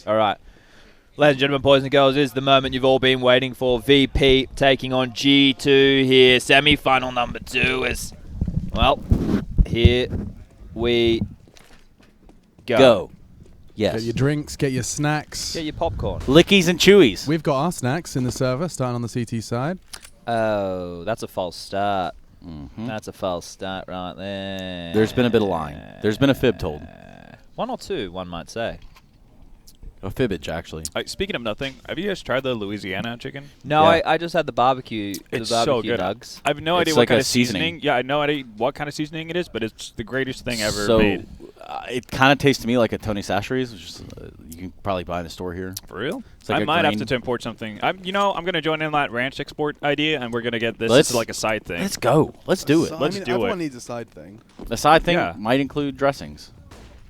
All right. Ladies and gentlemen, boys and girls, this is the moment you've all been waiting for. VP taking on G2 here. Semi-final number 2 is, well, here we go. Yes. Get your drinks, get your snacks. Get your popcorn. Lickies and chewies. We've got our snacks in the server, starting on the CT side. Oh, that's a false start. That's a false start right there. There's been a bit of lying. There's been a fib told. One or two, one might say. A fibbage, actually. Speaking of nothing, have you guys tried the Louisiana chicken? No, Yeah. I just had the barbecue. It's the barbecue so good. nugs. I have no It's idea like what kind a of seasoning. Yeah, I have no idea what kind of seasoning it is, but it's the greatest thing ever So, made. It kind of tastes to me like a Tony Chachere's, which is, you can probably buy in the store here. For real? It's like I a might green- have to import something. I'm going to join in that ranch export idea, and we're going to get this. Let's- This is like a side thing. Let's go. Let's do it. So, Let's I mean, do everyone it. needs a side thing. The side thing Yeah. might include dressings.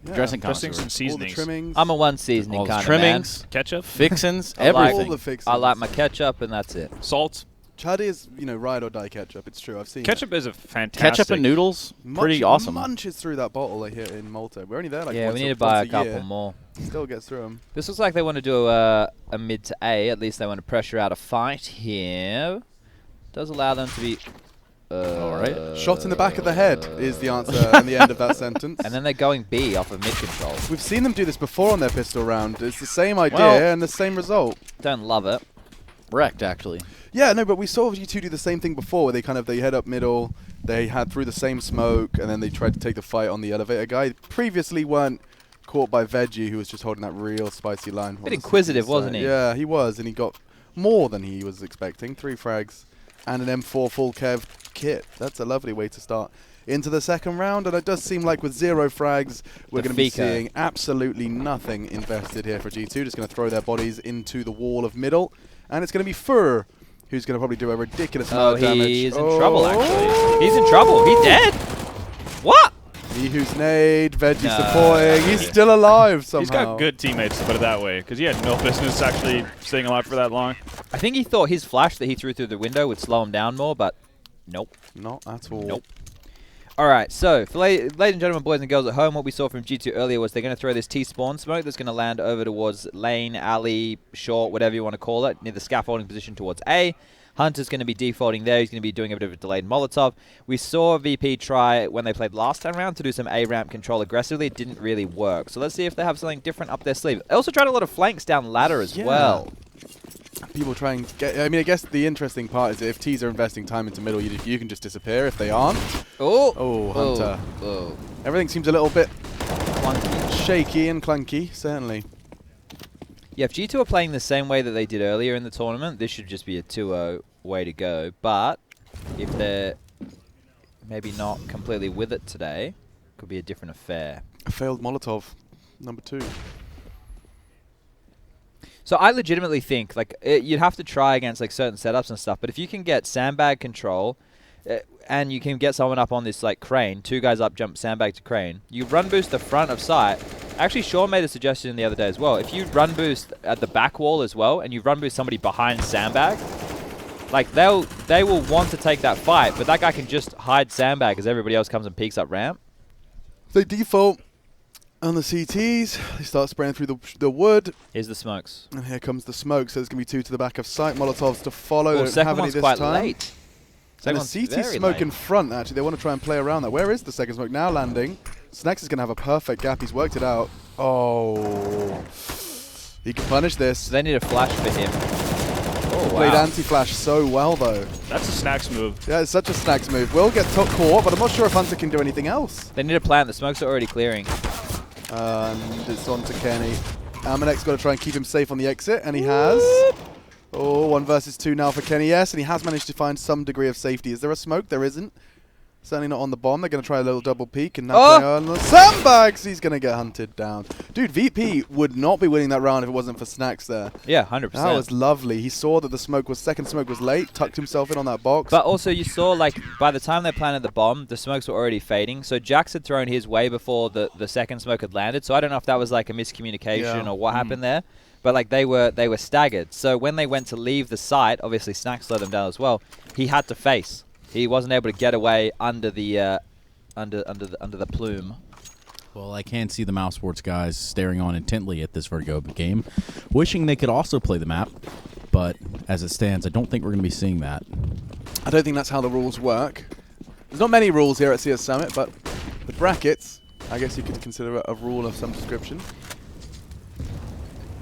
Yeah. Dressing Dressings and connoisseur. All the seasonings. trimmings. I'm a one seasoning All the kind of man. trimmings, Ketchup, fixins, I like- everything. all the fixings. I like my ketchup, and that's it. salt. Chad is, ride or die ketchup. It's true. I've seen Ketchup is a fantastic. Ketchup and noodles, pretty awesome. Munches through that bottle here in Malta. We're only there like Yeah, once we need or to buy a once couple year. more. Still gets through them. This looks like they want to do a mid to A. At least they want to pressure out a fight here. Does allow them to be... All right. Shot in the back of the head is the answer in the end of that sentence. And then they're going B off of mid control. We've seen them do this before on their pistol round. It's the same idea Well- and the same result. Don't love it. Wrecked, actually. Yeah, no, but we saw G2 do the same thing before, where they head up middle, they had through the same smoke, and then they tried to take the fight on the elevator guy. Previously weren't caught by Veggie, who was just holding that real spicy line. Bit inquisitive, wasn't he? Yeah, he was, and he got more than he was expecting. 3 frags and an M4 full kev kit. That's a lovely way to start into the second round, and it does seem like with 0 frags, we're The going to be Fico. seeing absolutely nothing invested here for G2. Just going to throw their bodies into the wall of middle, and it's going to be Fur, who's going to probably do a ridiculous amount of damage. He's in trouble, actually. He's in trouble. He's dead. What? He who's nade, Veggie No. supporting. He's still alive somehow. He's got good teammates, to put it that way, because he had no business actually staying alive for that long. I think he thought his flash that he threw through the window would slow him down more, but nope. Not at all. Nope. All right, so for ladies and gentlemen, boys and girls at home, what we saw from G2 earlier was they're going to throw this T-spawn smoke that's going to land over towards lane, alley, short, whatever you want to call it, near the scaffolding position towards A. Hunter's going to be defaulting there. He's going to be doing a bit of a delayed Molotov. We saw VP try, when they played last time round, to do some A-ramp control aggressively. It didn't really work. So let's see if they have something different up their sleeve. They also tried a lot of flanks down ladder as well. People try and get... I mean, I guess the interesting part is that if T's are investing time into middle, you can just disappear. If they aren't... Oh, Hunter. Oh. Everything seems a little bit Clunky. shaky and clunky, certainly. Yeah, if G2 are playing the same way that they did earlier in the tournament, this should just be a 2-0 way to go. But if they're maybe not completely with it today, could be a different affair. A failed Molotov, number 2. So I legitimately think you'd have to try against certain setups and stuff. But if you can get sandbag control, and you can get someone up on this crane, 2 guys up, jump sandbag to crane. You run boost the front of site. Actually, Sean made a suggestion the other day as well. If you run boost at the back wall as well, and you run boost somebody behind sandbag, they will want to take that fight. But that guy can just hide sandbag as everybody else comes and peeks up ramp. They default on the CTs. They start spraying through the wood. Here's the smokes. And here comes the smoke. So there's going to be 2 to the back of sight. Molotovs to follow. Well, They don't second have any one's this quite time. late. And a Second CT one's very smoke late. in front, actually. They want to try and play around that. Where is the second smoke now landing? Snacks is going to have a perfect gap. He's worked it out. Oh. He can punish this. So they need a flash for him. Oh, Played wow. anti-flash so well, though. That's a Snacks move. Yeah, it's such a Snacks move. Will get caught, but I'm not sure if Hunter can do anything else. They need a plant. The smokes are already clearing. And it's on to Kenny. Amanek's got to try and keep him safe on the exit, and he has. Oh, 1 versus 2 now for Kenny, yes, and he has managed to find some degree of safety. Is there a smoke? There isn't. Certainly not on the bomb. They're going to try a little double peek, and now play on the sandbags. He's going to get hunted down. Dude, VP would not be winning that round if it wasn't for Snacks there. Yeah, 100%. That was lovely. He saw that the second smoke was late, tucked himself in on that box. But also you saw, by the time they planted the bomb, the smokes were already fading. So Jax had thrown his way before the second smoke had landed. So I don't know if that was a miscommunication or what happened there. But they were staggered. So when they went to leave the site, obviously Snacks slowed them down as well. He had to face. He wasn't able to get away under the under the plume. Well, I can see the Mouse Sports guys staring on intently at this Vertigo game, wishing they could also play the map, but as it stands, I don't think we're going to be seeing that. I don't think that's how the rules work. There's not many rules here at CS Summit, but the brackets, I guess you could consider a rule of some description.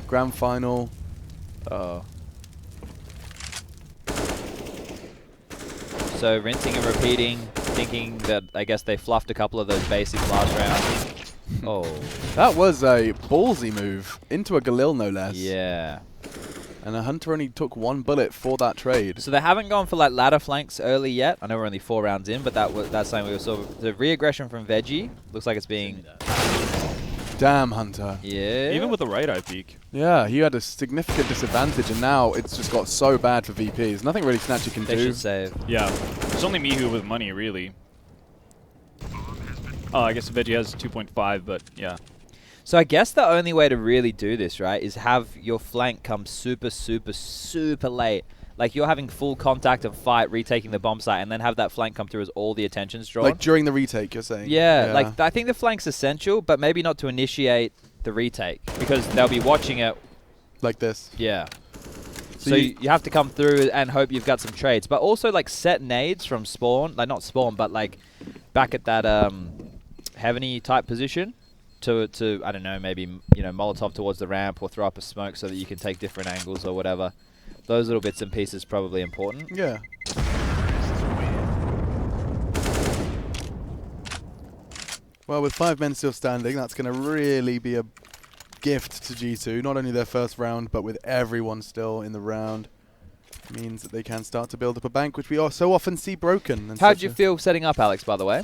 Grand final. So rinsing and repeating, thinking that I guess they fluffed a couple of those basics last round. Oh. That was a ballsy move into a Galil, no less. Yeah. And a Hunter only took 1 bullet for that trade. So they haven't gone for like ladder flanks early yet. I know we're only 4 rounds in, but that's something we saw. The re-aggression from Veggie looks like it's being... Damn, Hunter. Yeah. Even with the right eye peek. Yeah, he had a significant disadvantage, and now it's just got so bad for VP. There's nothing really Snatchy can They do. should save. Yeah. It's only Mihu with money, really. Oh, I guess Veggie has 2.5, but yeah. So I guess the only way to really do this, right, is have your flank come super, super, super late. Like you're having full contact and fight, retaking the bomb site, and then have that flank come through as all the attention's drawn. Like during the retake, you're saying? Yeah, like I think the flank's essential, but maybe not to initiate the retake, because they'll be watching it. Like this. Yeah. So So you have to come through and hope you've got some trades. But also like set nades from spawn, like not spawn, but like back at that heaveny type position. To I don't know, maybe Molotov towards the ramp or throw up a smoke so that you can take different angles or whatever. Those little bits and pieces probably important. Yeah. Well, with 5 men still standing, that's going to really be a gift to G2. Not only their first round, but with everyone still in the round. Means that they can start to build up a bank, which we so often see broken. And How'd you feel setting up, Alex, by the way?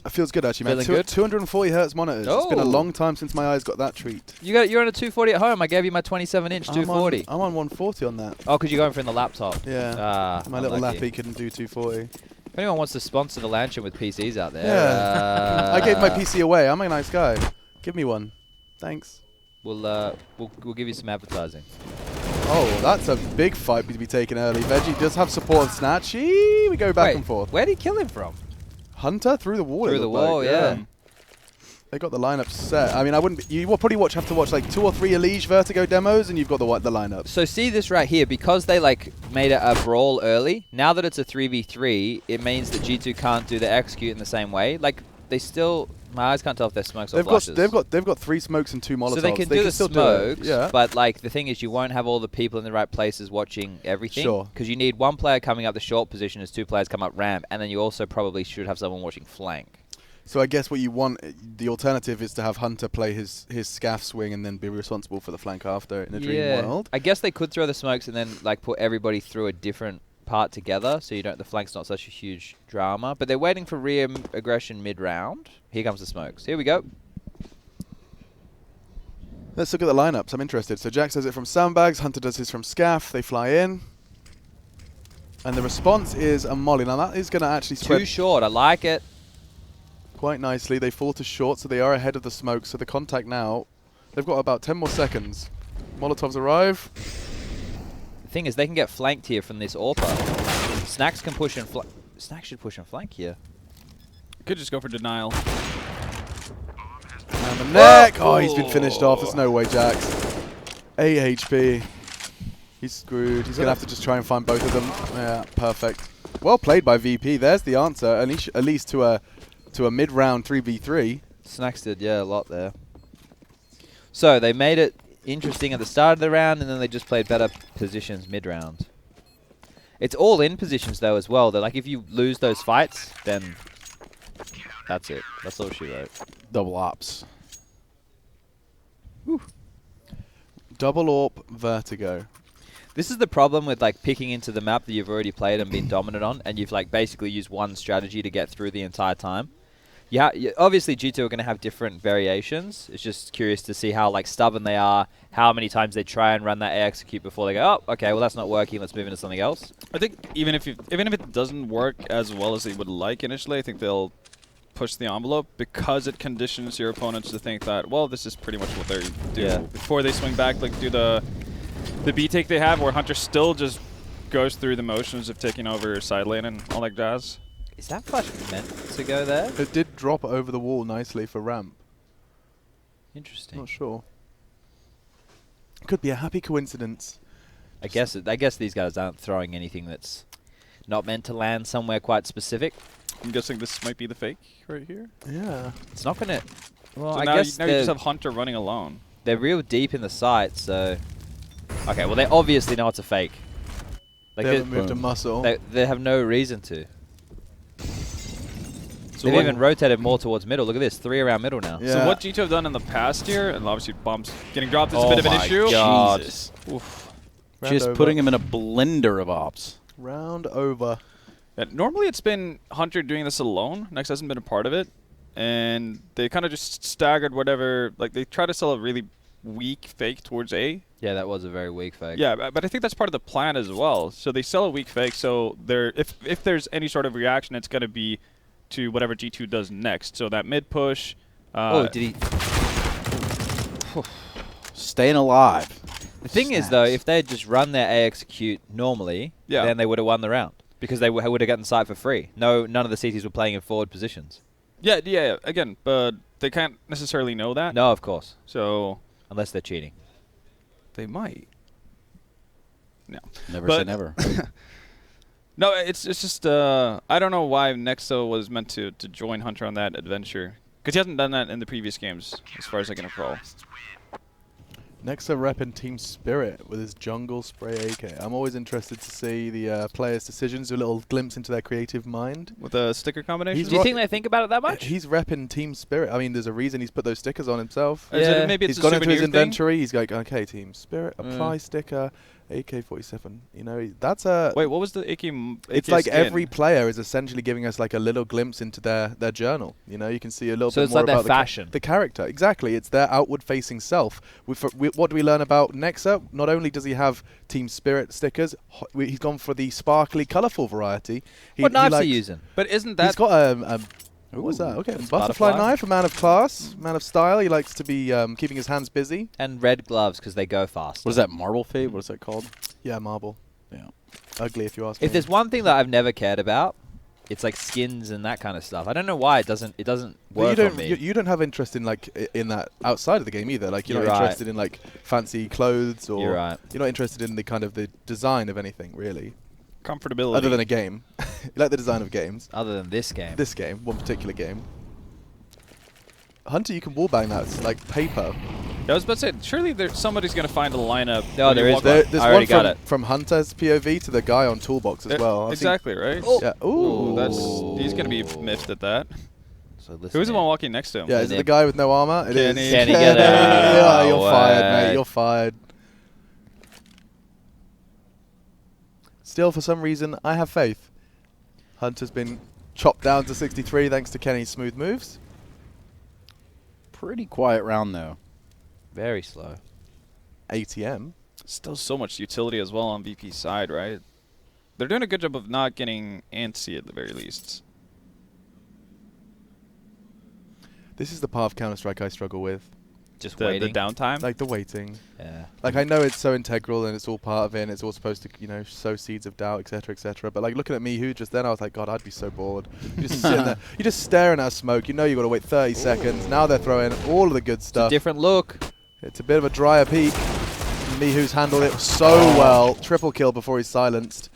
It feels good, actually, man. Feeling good? 240 hertz monitors. It's been a Oh. long time since my eyes got that treat. You're on a 240 at home. I gave you my 27-inch 240. I'm on 140 on that. Oh, because you're going for in the laptop. Yeah. Ah, My little unlucky. lappy couldn't do 240. If anyone wants to sponsor the Lantern with PCs out there. Yeah. I gave my PC away. I'm a nice guy. Give me one. Thanks. We'll give you some advertising. Oh, that's a big fight to be taken early. Veggie does have support of Snatch. We go back Wait, and forth. Where did he kill him from? Hunter through the wall. Through it the looked wall, like, yeah. They got the lineup set. I mean, I wouldn't. You will probably have to watch like 2 or 3 Elige Vertigo demos, and you've got the lineup. So see this right here, because they like made it a brawl early. Now that it's a 3v3, it means that G2 can't do the execute in the same way. Like they still, my eyes can't tell if they're smokes or flashes. They've got 3 smokes and 2 Molotovs. So they can do the still smokes, do it. Yeah. but like the thing is, you won't have all the people in the right places watching everything. Sure. Because you need 1 player coming up the short position as 2 players come up ramp, and then you also probably should have someone watching flank. So I guess what you want, the alternative is to have Hunter play his scaff swing and then be responsible for the flank after in a dream world. I guess they could throw the smokes and then like put everybody through a different part together, so the flank's not such a huge drama. But they're waiting for re-aggression mid-round. Here comes the smokes. Here we go. Let's look at the lineups. I'm interested. So Jack does it from sandbags. Hunter does his from scaff. They fly in. And the response is a molly. Now that is going to actually spread Too short. I like it. quite nicely. They fall to short, so they are ahead of the smoke. So the contact now, they've got about 10 more seconds. Molotovs arrive. The thing is, they can get flanked here from this AWPer. Snacks can push and flank. Snacks should push and flank here. Could just go for denial. And the neck. Oh, he's been finished off. There's no way, Jax. 8 HP. He's screwed. He's going to have to just try and find both of them. Yeah, perfect. Well played by VP. There's the answer, at least to a mid-round 3v3. Snacks did, yeah, a lot there. So they made it interesting at the start of the round, and then they just played better positions mid-round. It's all in positions, though, as well. They're like, if you lose those fights, then that's it. That's all she wrote. Double ops. Whew. Double AWP Vertigo. This is the problem with like picking into the map that you've already played and been dominant on, and you've like basically used one strategy to get through the entire time. Obviously G2 are going to have different variations. It's just curious to see how like stubborn they are, how many times they try and run that A execute before they go, oh, okay, well that's not working, let's move into something else. I think even if it doesn't work as well as they would like initially, I think they'll push the envelope because it conditions your opponents to think that, well, this is pretty much what they do. Yeah. Before they swing back, like do the B take they have, where Hunter still just goes through the motions of taking over side lane and all that jazz. Is that flash meant to go there? It did drop over the wall nicely for ramp. Interesting. Not sure. Could be a happy coincidence. I guess these guys aren't throwing anything that's not meant to land somewhere quite specific. I'm guessing this might be the fake right here. Yeah. It's not gonna. Well, So I now, guess now you just have Hunter running alone. they're real deep in the site, so. Okay, well they obviously know it's a fake. Like They haven't moved a muscle. they have no reason to. So They've what- even rotated more towards middle. Look at this, 3 around middle now. Yeah. So what G2 have done in the past year, and obviously bombs getting dropped is a Oh bit of an my issue. God. Jesus. Oof. Round Just over. putting him in a blender of ops. Round over. Yeah, normally it's been Hunter doing this alone. Next hasn't been a part of it. And they kind of just staggered whatever. Like, they try to sell a really weak fake towards A. Yeah, that was a very weak fake. Yeah, but I think that's part of the plan as well. So they sell a weak fake, so if there's any sort of reaction, it's going to be to whatever G2 does next. So that mid push. Oh, did he? Staying alive. The thing is, though, if they had just run their A execute normally, Yeah. then they would have won the round because they would have gotten site for free. None of the CTs were playing in forward positions. Yeah. Again, but they can't necessarily know that. No, of course, So unless they're cheating. they might. No. Never But- say never. No, it's just I don't know why Nexo was meant to join Hunter on that adventure, because he hasn't done that in the previous games, as far as I can recall. Next, a rep in Team Spirit with his jungle spray AK. I'm always interested to see the players' decisions, a little glimpse into their creative mind. With a sticker combination. He's Do you right- think they think about it that much? He's repping Team Spirit. I mean, there's a reason he's put those stickers on himself. Is it- Yeah. maybe it's He's a gone into his souvenir thing? inventory. He's like, okay, Team Spirit, apply sticker, AK-47. You know, that's a... Wait, what was the AK? It's AK like skin? every player is essentially giving us like a little glimpse into their journal. You know, you can see a little So bit it's more like their about fashion. the character. Exactly, it's their outward-facing self. What do we learn about Nexa? Not only does he have Team Spirit stickers, he's gone for the sparkly, colourful variety. What knives are likes- you using? But isn't He's that got a what's that? Okay, butterfly butterfly. knife, a man of class, man of style. He likes to be keeping his hands busy. And red gloves because they go fast. What is that, marble fade? What is that called? Yeah, marble. Yeah. Ugly, if you ask If me. there's one thing that I've never cared about, it's like skins and that kind of stuff. I don't know why it doesn't But work on me. you don't have interest in like in that outside of the game either. Like you're You're not right. interested in like fancy clothes or You're right. you're not interested in the kind of the design of anything really, comfortability? other than a game. You like the design of games. Other than this game. This game, one particular game. Hunter, you can wallbang that. It's like paper. I was about to say, surely somebody's going to find a lineup. No, when there you is walk one. by. There's I already one got from, it. from Hunter's POV to the guy on Toolbox as well. I've seen- Exactly, right? Yeah. Ooh. Ooh, he's going to be miffed at that. So listen Who's the here. one walking next to him? Yeah, is it Kenny. the guy with no armor? It is. Kenny. Kenny, get Yeah, out. you're fired, mate. Way. You're fired. Still, for some reason, I have faith. Hunter's been chopped down to 63 thanks to Kenny's smooth moves. Pretty quiet round, though. Very slow. ATM. Still so much utility as well on VP's side, right? They're doing a good job of not getting antsy at the very least. This is the part of Counter-Strike I struggle with. Just The waiting. downtime. Like the waiting. Yeah. Like I know it's so integral and it's all part of it and it's all supposed to, you know, sow seeds of doubt, etc., etc. But like looking at me, who just then I was like, God, I'd be so bored. You're just sitting there, you're just staring at smoke. You know you got to wait 30 seconds. Now they're throwing all of the good stuff. Different look. It's a bit of a drier peak. Mihu's handled it so well. Triple kill before he's silenced.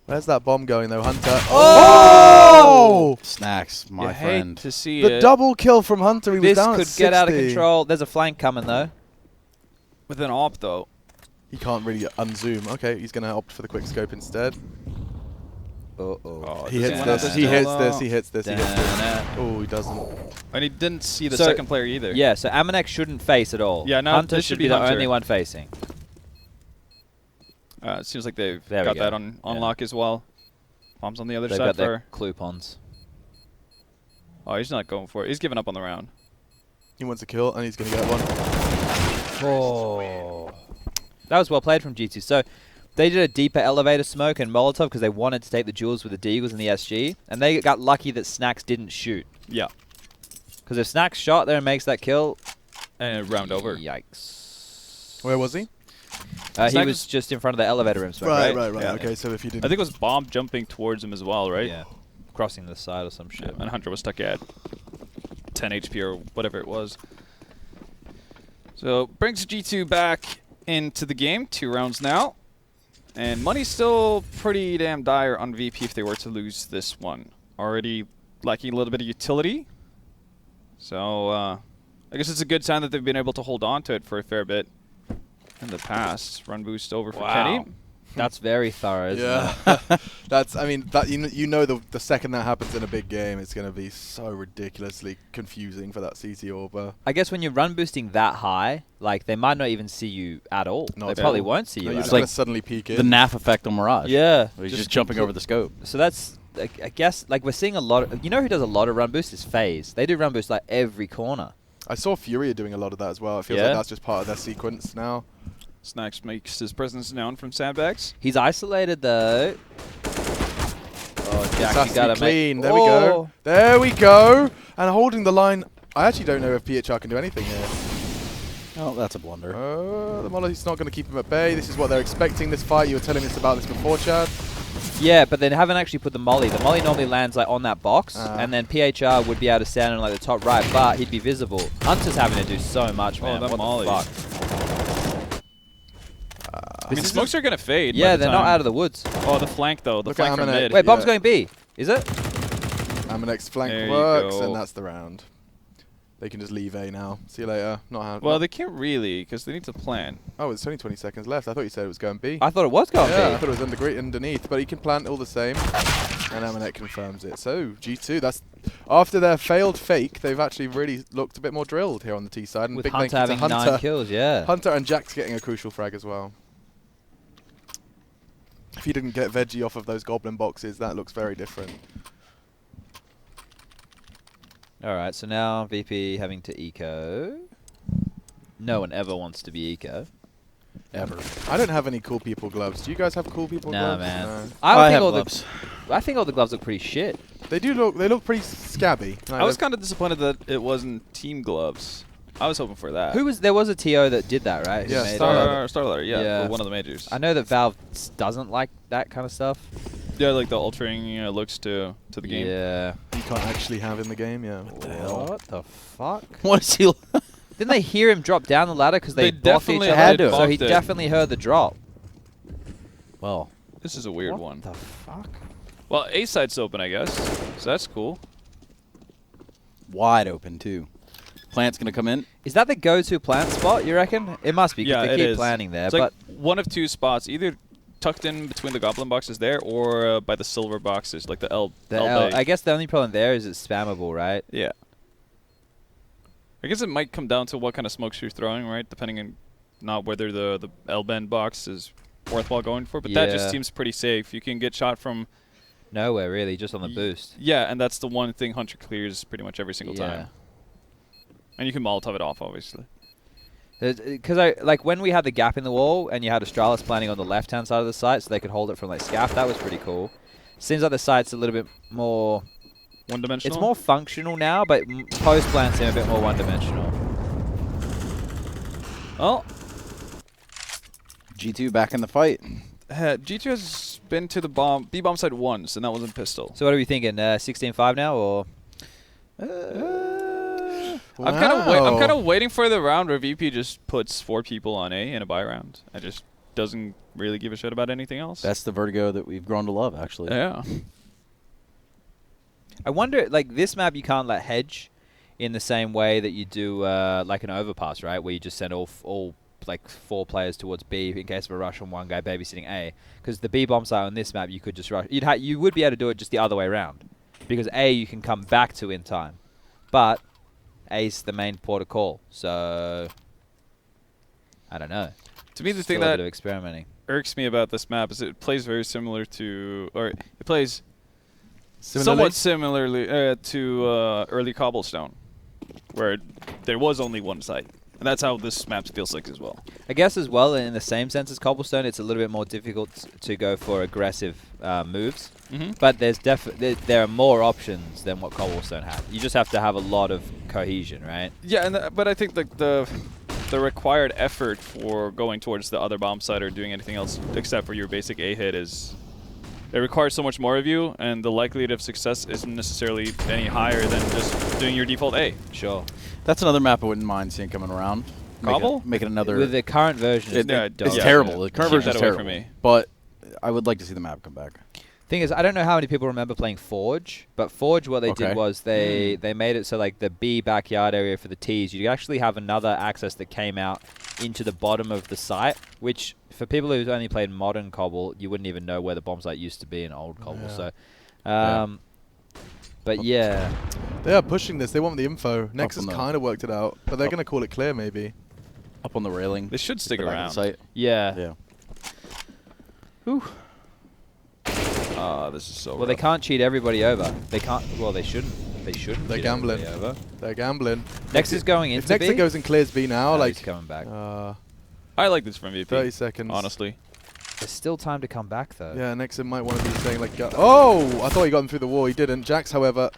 Where's that bomb going though, Hunter? Oh! Snacks, my you friend. hate to see The it double kill from Hunter. He was This down could at get out of 60. control. There's a flank coming though. with an op, though. He can't really unzoom. Okay, he's going to opt for the quick scope instead. Oh. Oh, He does hits want this. to He still, hits though? this. He hits this. He hits this. Da-na. Oh, he doesn't. And he didn't see the So- second player either. Yeah, so Amanek shouldn't face at all. Yeah, no, Hunter this should should be be the Hunter. only one facing. It seems like they've There we got go. that on Yeah. lock as well. Bombs on the other They've side got for... their clupons. Oh, he's not going for it. He's giving up on the round. He wants a kill, and he's going to get one. Oh. That was well played from G2. So they did a deeper elevator smoke and Molotov because they wanted to take the duels with the Deagles and the SG. And they got lucky that Snacks didn't shoot. Yeah. Because if Snacks shot there and makes that kill... And round over. Yikes. Where was he? He Snacks was just in front of the elevator room smoke, Right. Yeah. Okay, so if you didn't... I think it was Bomb jumping towards him as well, right? Yeah. Crossing the side or some shit. And Hunter was stuck at 10 HP or whatever it was. So brings G2 back into the game. 2 rounds now. And money's still pretty damn dire on VP if they were to lose this one. Already lacking a little bit of utility. So I guess it's a good sign that they've been able to hold on to it for a fair bit in the past. Run boost over for Kenny. That's very thorough, isn't Yeah. it? That's, I mean, that you know the second that happens in a big game, it's going to be so ridiculously confusing for that CT Orber. I guess when you're run boosting that high, like they might not even see you at all. Not They at probably all. won't see No, you you're at just all. going to suddenly peek in. The NAF effect on Mirage. Yeah. Where he's just jumping over the scope. So that's, like, I guess, like we're seeing a lot of, you know who does a lot of run boost is FaZe. They do run boost like every corner. I saw Furia doing a lot of that as well. It feels Yeah? like that's just part of their sequence now. Snacks makes his presence known from sandbags. He's isolated though. Oh, Jack, That's you gotta clean. make. There we go. There we go. And holding the line. I actually don't know if PHR can do anything here. Oh, that's a blunder. The Molly's not going to keep him at bay. This is what they're expecting this fight. You were telling us about this before, Chad. Yeah, but they haven't actually put the molly. The molly normally lands like on that box, and then PHR would be able to stand on like the top right, but he'd be visible. Hunter's having to do so much, man. that What molly. the fuck? I mean, the smokes are going to fade. Yeah, they're not out of the woods. Oh, the flank, though. The Look at flank from Amanek. mid. Wait, bomb's Yeah. going B. Is it? Amanex flank There you works, go. and that's the round. They can just leave A now. See you later. Not how. Well, they can't really, because they need to plan. Oh, it's only 20 seconds left. I thought you said it was going B. I thought it was going Yeah, I B. thought it was underneath, but he can plant all the same. And Amanek confirms it. So, G2, that's after their failed fake, they've actually really looked a bit more drilled here on the T side. And With big Hunter thank you having to 9 Hunter. kills, yeah. Hunter and Jack's getting a crucial frag as well. If he didn't get Veggie off of those Goblin boxes, that looks very different. Alright, so now VP having to eco. No one ever wants to be eco. Ever. I don't have any cool people gloves. Do you guys have cool people Nah, gloves? man. No. I have think gloves. I think all the gloves look pretty shit. They do look. They look pretty scabby. I was kind of disappointed that it wasn't team gloves. I was hoping for that. There was a TO that did that, right? Who Yeah, made Starlight. it? Starlight, yeah, Yeah. for one of the majors. I know that Valve doesn't like that kind of stuff. Yeah, like the altering looks to the game. Yeah. You can't actually have in the game. Yeah. What the fuck? What is he? Didn't they hear him drop down the ladder because they They blocked each definitely other? had to. So he Blocked it. definitely heard the drop. Well, This is a weird What one. the fuck? Well, A side's open, I guess. So that's cool. wide open too. Plant's gonna come in. Is that the go-to plant spot, you reckon? It must be, because Yeah, they it keep is. planning there. It's But like one of two spots, either tucked in between the goblin boxes there or by the silver boxes, like the L. the L L, I guess the only problem there is it's spammable, right? Yeah. I guess it might come down to what kind of smokes you're throwing, right? Depending on not whether the L-bend box is worthwhile going for, but that just Yeah. seems pretty safe. You can get shot from... Nowhere, really, just on the boost. Yeah, and that's the one thing Hunter clears pretty much every single Yeah. time. And you can Molotov it off, obviously. Because like when we had the gap in the wall and you had Astralis planning on the left-hand side of the site so they could hold it from like scaff, that was pretty cool. Seems like the site's a little bit more... One-dimensional? It's more functional now, but post-plan seem a bit more one-dimensional. Well, G2 back in the fight. G2 has been to the B-bomb side once, and that was in pistol. So what are we thinking? 16-5 now, or...? I'm kind of waiting for the round where VP just puts 4 people on A in a buy round. And just doesn't really give a shit about anything else. That's the Vertigo that we've grown to love, actually. Yeah. I wonder, like, this map you can't let hedge in the same way that you do, like, an overpass, right? Where you just send all like, 4 players towards B in case of a rush on one guy babysitting A. Because the B bomb site on this map, you could just rush. You would be able to do it just the other way around. Because A, you can come back to in time. But A's the main port of call. So, I don't know. To me, the Still thing a that bit of experimenting. irks me about this map is it plays very similar to, or it plays Similarly? somewhat similarly to early Cobblestone, where there was only one site. And that's how this map feels like as well. I guess as well, in the same sense as Cobblestone, it's a little bit more difficult to go for aggressive moves. But there's there are more options than what Cobblestone had. You just have to have a lot of cohesion, right? Yeah, and but I think like the required effort for going towards the other bomb site or doing anything else except for your basic A hit is it requires so much more of you, and the likelihood of success isn't necessarily any higher than just doing your default A. Sure. That's another map I wouldn't mind seeing coming around. Cobble? Make it another. With the current version, it's It's dumb. terrible. The current Keep version is that away terrible. from me. But I would like to see the map come back. Thing is, I don't know how many people remember playing Forge, but Forge, what they did was they made it so like the B backyard area for the Ts, you actually have another access that came out into the bottom of the site, which for people who've only played modern Cobble, you wouldn't even know where the bomb site used to be in old Cobble. Yeah. So, but yeah, They are pushing this. They want the info. Nexus on the- kind of worked it out, but they're Up. going to call it clear maybe. Up on the railing. They should stick the back of around. the site. yeah. Yeah. This is so Well, they rough. can't cheat everybody over. They can't. Well, they shouldn't. They shouldn't. They're cheat gambling. everybody over. They're gambling. Next is going If into Nexus B. goes and clears B now, No, like he's coming back. I like this from VP. 30 seconds. Honestly. There's still time to come back though. Yeah, Nexus might want to be saying like, oh, I thought he got him through the wall. He didn't. Jax, however,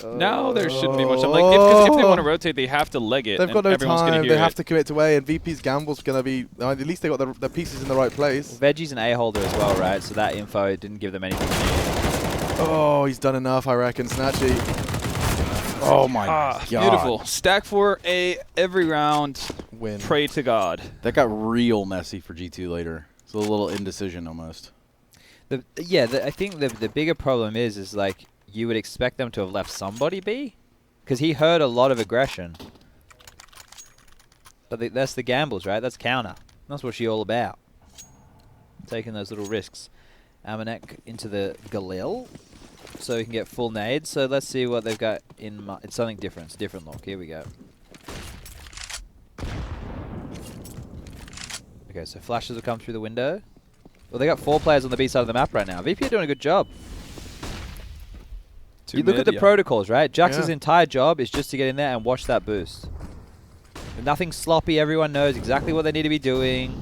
Now there shouldn't be much time. Like, if they want to rotate, they have to leg it. they've got no everyone's time. Gonna hear They have it. to commit to A, and VP's gamble's going to be. At least they got the pieces in the right place. Veggie's an A-holder as well, right? So that info didn't give them anything. Oh, he's done enough, I reckon. Snatchy. Oh my god. Beautiful. Stack for A every round. Win. Pray to God. That got real messy for G2 later. It's a little indecision almost. I think the bigger problem is like you would expect them to have left somebody B, because he heard a lot of aggression. But that's the gambles, right? That's counter. That's what she's all about. Taking those little risks. Amanek into the Galil, so he can get full nades. So let's see what they've got in. It's something different. It's a different look. Here we go. Okay, so flashes will come through the window. Well, they got 4 players on the B side of the map right now. VP are doing a good job. You look at the protocols, right? Jax's entire job is just to get in there and watch that boost. Nothing sloppy. Everyone knows exactly what they need to be doing.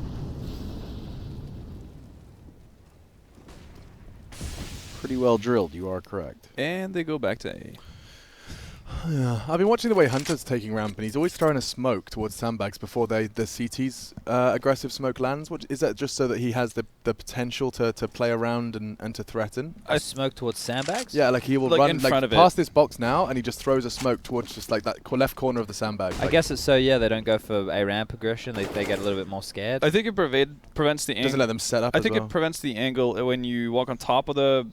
Pretty well drilled, you are correct. And they go back to A. Yeah, I've been watching the way Hunter's taking ramp, and he's always throwing a smoke towards sandbags before the CT's aggressive smoke lands. Is that just so that he has the potential to play around and to threaten? I smoke towards sandbags? Yeah, like he will Like run in front of it. past this box now, and he just throws a smoke towards just like that left corner of the sandbag. I guess it's so, yeah, they don't go for a ramp aggression. They get a little bit more scared. I think it prevents the doesn't angle. let them set up. I as think well. it prevents the angle when you walk on top of the,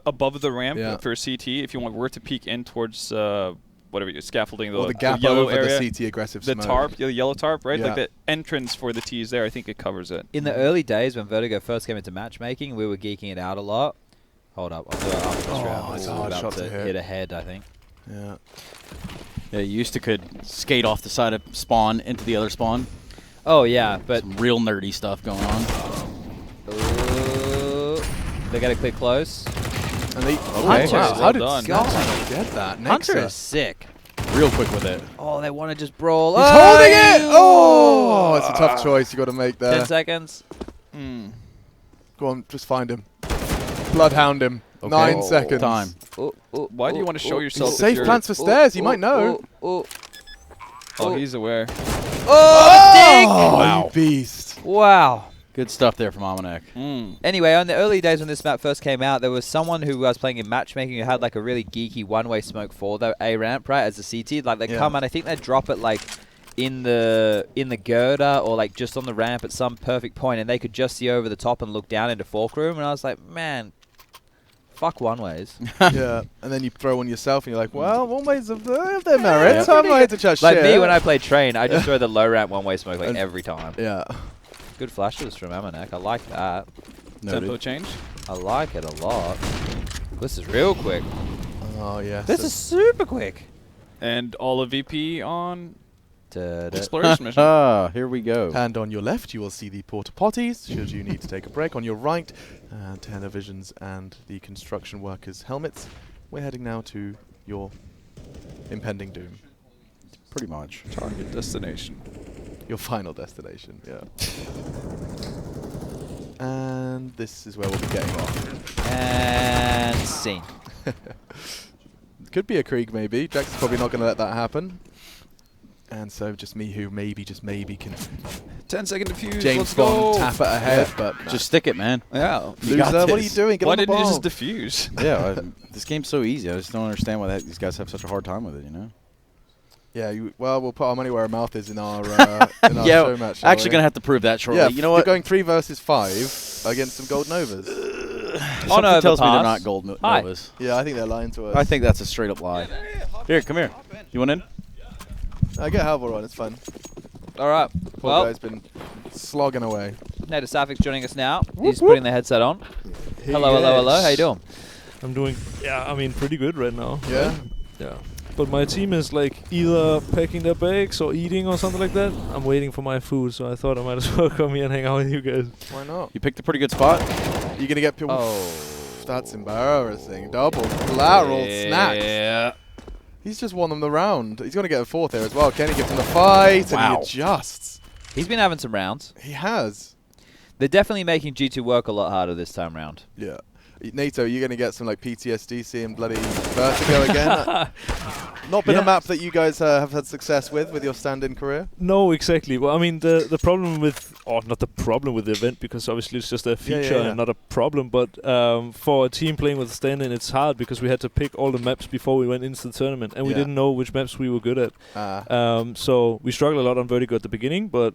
above the ramp for CT. If you were to peek in towards whatever scaffolding, or the gap yellow over area, the CT aggressive the smoke. tarp, the yellow tarp, right? Yeah. Like the entrance for the T is there. I think it covers it. In the early days when Vertigo first came into matchmaking, we were geeking it out a lot. Hold up, I'll do it after this round. it's a Ooh, hard about shot to hit. hit a head, I think. Yeah. Yeah, you used to could skate off the side of spawn into the other spawn. Oh yeah, but Some real nerdy stuff going on. they got to clear close. And they, Hunter, wow, how did well done. Scott get that? Hunter Nexus. is sick. Real quick with it. Oh, they want to just brawl. He's holding it! Oh, it's a tough choice you got to make there. 10 seconds. Go on, just find him. Bloodhound him. Okay. 9 seconds. Time. Why do you want to show yourself? He's if safe you're- plants for stairs, you might know. Oh, he's aware. Oh, you beast. Wow. Good stuff there from Amanek. Anyway, on the early days when this map first came out, there was someone who was playing in matchmaking who had like a really geeky one-way smoke for the A ramp, right, as a CT. Like they come and I think they drop it like in the girder or like just on the ramp at some perfect point, and they could just see over the top and look down into fork room. And I was like, man, fuck one-ways. Yeah, and then you throw one yourself, and you're like, well, one ways have their merits. Yeah. I'm not here to chat Like shit. me when I play train, I just throw the low ramp one-way smoke like And- every time. Yeah. Good flashes from Amanek. I like that. Tempo change. I like it a lot. This is real quick. Oh, yeah. This is super quick. And all of VP on Da-da. exploration mission. Ah, here we go. And on your left, you will see the porta potties, should you need to take a break. On your right, televisions and the construction workers' helmets. We're heading now to your impending doom. Pretty much. Target destination. Your final destination, yeah. And this is where we'll be getting off. And scene. Could be a Krieg, maybe. Jack's probably not going to let that happen. And so just me who just maybe can 10-second defuse. James Let's Bond go. tap it ahead, but Just stick it, man. Yeah. You got loser, what are you this. doing? Get Why on the didn't you ball. just defuse? Yeah, this game's so easy. I just don't understand why these guys have such a hard time with it, you know? Yeah, well, we'll put our money where our mouth is in our, show match. Actually going to have to prove that shortly. Yeah, you know what? You're going 3 versus 5 against some gold novas. Something tells me they're not gold novas. Yeah, I think they're lying to us. I think that's a straight up lie. Here, come here. You want in? I get Halvor on, it's fun. All right. Poor Well, guy's been slogging away. Nato Safix joining us now. He's putting the headset on. Hello. How you doing? I'm doing, pretty good right now. Yeah? Yeah. But my team is like either packing their bags or eating or something like that. I'm waiting for my food, so I thought I might as well come here and hang out with you guys. Why not? You picked a pretty good spot. You're going to get people. Oh. That's embarrassing. Double collateral snacks. Yeah. He's just won them the round. He's going to get a 4th here as well. Kenny gives him the fight, and Wow. he adjusts. He's been having some rounds. He has. They're definitely making G2 work a lot harder this time round. Yeah. Nato, you're going to get some like PTSD seeing bloody Vertigo again. Not been a map that you guys have had success with your stand-in career? No, exactly. Well, I mean, the problem with, or not the problem with the event, because obviously it's just a feature and not a problem, but for a team playing with a stand-in, it's hard because we had to pick all the maps before we went into the tournament, and we didn't know which maps we were good at. So we struggled a lot on Vertigo at the beginning, but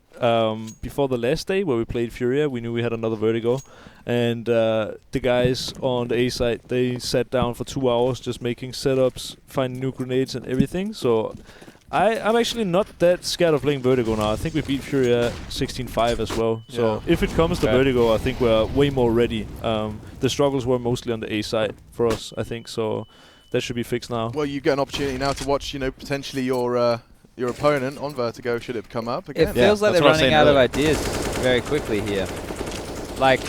before the last day where we played Furia, we knew we had another Vertigo. And the guys on the A side, they sat down for 2 hours just making setups, finding new grenades and everything. So I'm actually not that scared of playing Vertigo now. I think we beat Furia 16-5 as well. So if it comes to Vertigo, I think we're way more ready. The struggles were mostly on the A side for us, I think. So that should be fixed now. Well, you get an opportunity now to watch, potentially your opponent on Vertigo should it come up again. It feels like they're running out of ideas very quickly here. Like,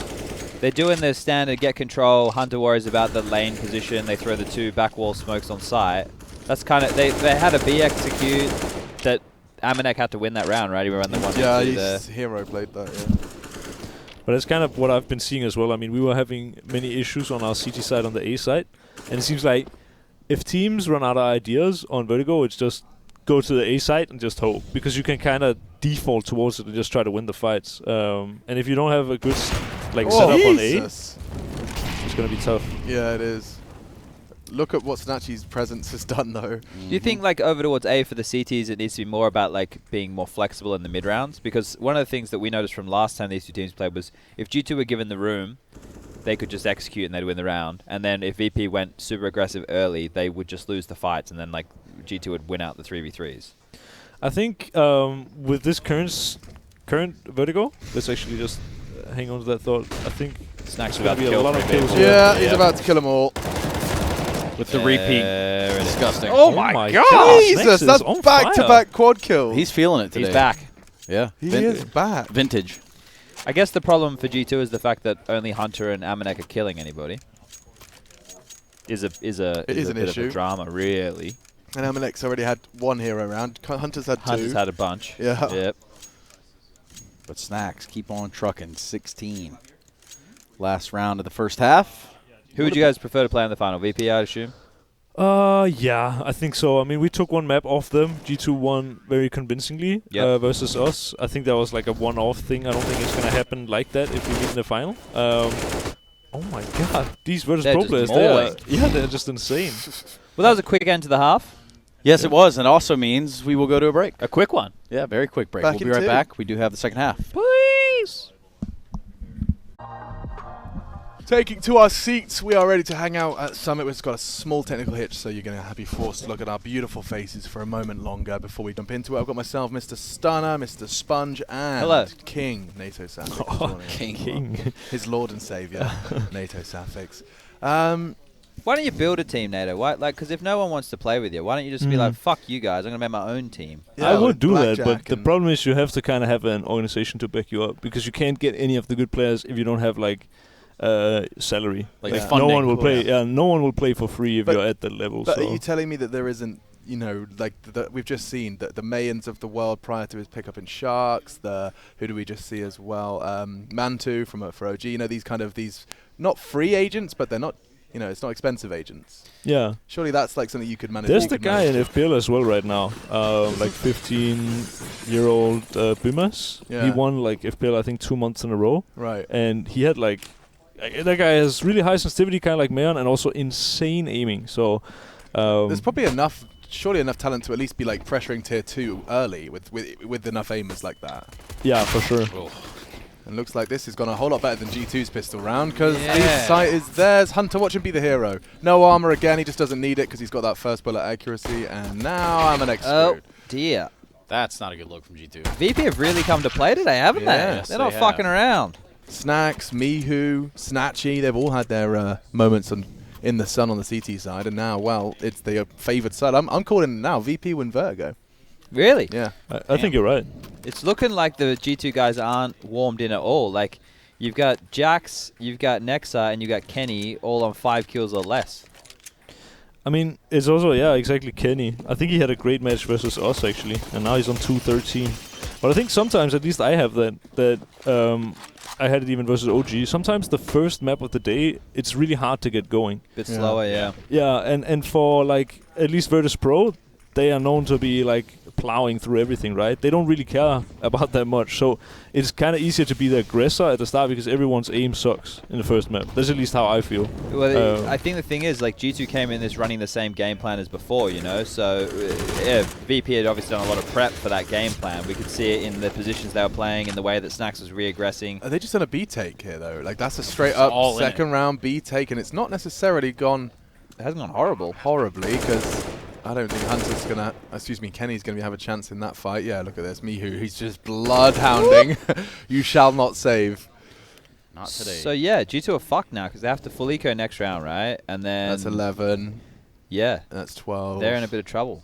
they're doing their standard get control. Hunter worries about the lane position. They throw the 2 back wall smokes on site. That's kind of they had a B execute that Amanek had to win that round, right? He ran the 1 Yeah, he's hero played that. Yeah. But that's kind of what I've been seeing as well. I mean, we were having many issues on our CT side, on the A side, and it seems like if teams run out of ideas on Vertigo, it's just go to the A side and just hope, because you can kind of default towards it and just try to win the fights. And if you don't have a good setup on A, it's going to be tough. Yeah, it is. Look at what Snatchy's presence has done, though. Do you think, like, over towards A for the CTs, it needs to be more about, like, being more flexible in the mid-rounds? Because one of the things that we noticed from last time these 2 teams played was if G2 were given the room, they could just execute and they'd win the round. And then if VP went super aggressive early, they would just lose the fights, and then, like, G2 would win out the 3v3s. I think with this current Vertigo, let's actually just hang on to that thought. I think Snacks there's about going to to be a kill lot of 3v. kills. Yeah, he's about to kill them all. With the repeat. Disgusting. Oh my God! Jesus, that's back-to-back quad kills. He's feeling it today. He's back. Yeah. He is back. Vintage. I guess the problem for G2 is the fact that only Hunter and Amanek are killing anybody. Is a an bit issue. of a drama, really. And Amalek's already had 1 hero round. Hunter's had 2. Hunter's had a bunch. Yeah. Yep. But Snacks keep on trucking. 16. Last round of the first half. Who would you guys prefer to play in the final? VP, I'd assume? Yeah, I think so. I mean, we took 1 map off them. G2 won very convincingly versus us. I think that was like a one-off thing. I don't think it's going to happen like that if we meet in the final. Oh my God, these Virtus.pro players, they're just insane. Well, that was a quick end to the half. Yes, it was. And it also means we will go to a break. A quick one. Yeah, very quick break. Back We'll be in right 2. back. We do have the second half. Please. Taking to our seats, we are ready to hang out at Summit. We've got a small technical hitch, so you're going to be forced to look at our beautiful faces for a moment longer before we jump into it. I've got myself, Mr. Stunner, Mr. Sponge, and King, Nato Safix. King. His lord and savior, Nato Safix. Why don't you build a team, Nato? Why, like, because if no one wants to play with you, why don't you just be like, fuck you guys, I'm going to make my own team? Yeah, I would with do that, but Blackjack the problem is you have to kind of have an organization to back you up, because you can't get any of the good players if you don't have like salary. Like Yeah. No one funding. will play. Yeah, no one will play for free if But- you're at that level. But So are you telling me that there isn't, like we've just seen that the Mayans of the world prior to his pickup in Sharks, who do we just see as well? Mantu for OG. These not free agents, but they're not. It's not expensive agents. yeah, Surely that's like something you could manage. there's you the could guy in manage. FPL as well right now, like 15-year-old Bimas. Yeah. He won like FPL I think 2 months in a row, Right. and he had like that guy has really high sensitivity, kind of like Mayon, and also insane aiming. So There's probably enough surely enough talent to at least be like pressuring tier 2 early with enough aimers like that. Yeah, for sure. And looks like this has gone a whole lot better than G2's pistol round because the sight is theirs. Hunter, watch him be the hero. No armor again. He just doesn't need it because he's got that first bullet accuracy. And now Amanex screwed. Dear. That's not a good look from G2. VP have really come to play today, haven't they? Yes, They're not they fucking have. around. Snacks, Mihu, Snatchy, they've all had their moments in the sun on the CT side. And now, well, it's the favoured side. I'm calling it now. VP win Vertigo. Really? Yeah. I think you're right. It's looking like the G2 guys aren't warmed in at all. Like, you've got Jax, you've got Nexa, and you've got Kenny all on 5 kills or less. I mean, it's also, yeah, exactly Kenny. I think he had a great match versus us, actually, and now he's on 213. But I think sometimes, at least I have that I had it even versus OG. Sometimes the first map of the day, it's really hard to get going. Bit slower, yeah. Yeah, and for, like, at least Virtus.pro, they are known to be, like, plowing through everything, right? They don't really care about that much. So it's kind of easier to be the aggressor at the start because everyone's aim sucks in the first map. That's at least how I feel. Well, I think the thing is, like, G2 came in this running the same game plan as before, you know? So, yeah, VP had obviously done a lot of prep for that game plan. We could see it in the positions they were playing, in the way that Snacks was re-aggressing. Are they just on a B take here, though? Like, that's a straight up second round B take, and it's not necessarily gone... It hasn't gone horrible. Horribly, because... I don't think Hunter's going to... Kenny's going to have a chance in that fight. Yeah, look at this. Mihu, he's just bloodhounding. You shall not save. Not today. So, yeah, G2 are fucked now because they have to full eco next round, right? And then... That's 11. Yeah. That's 12. They're in a bit of trouble.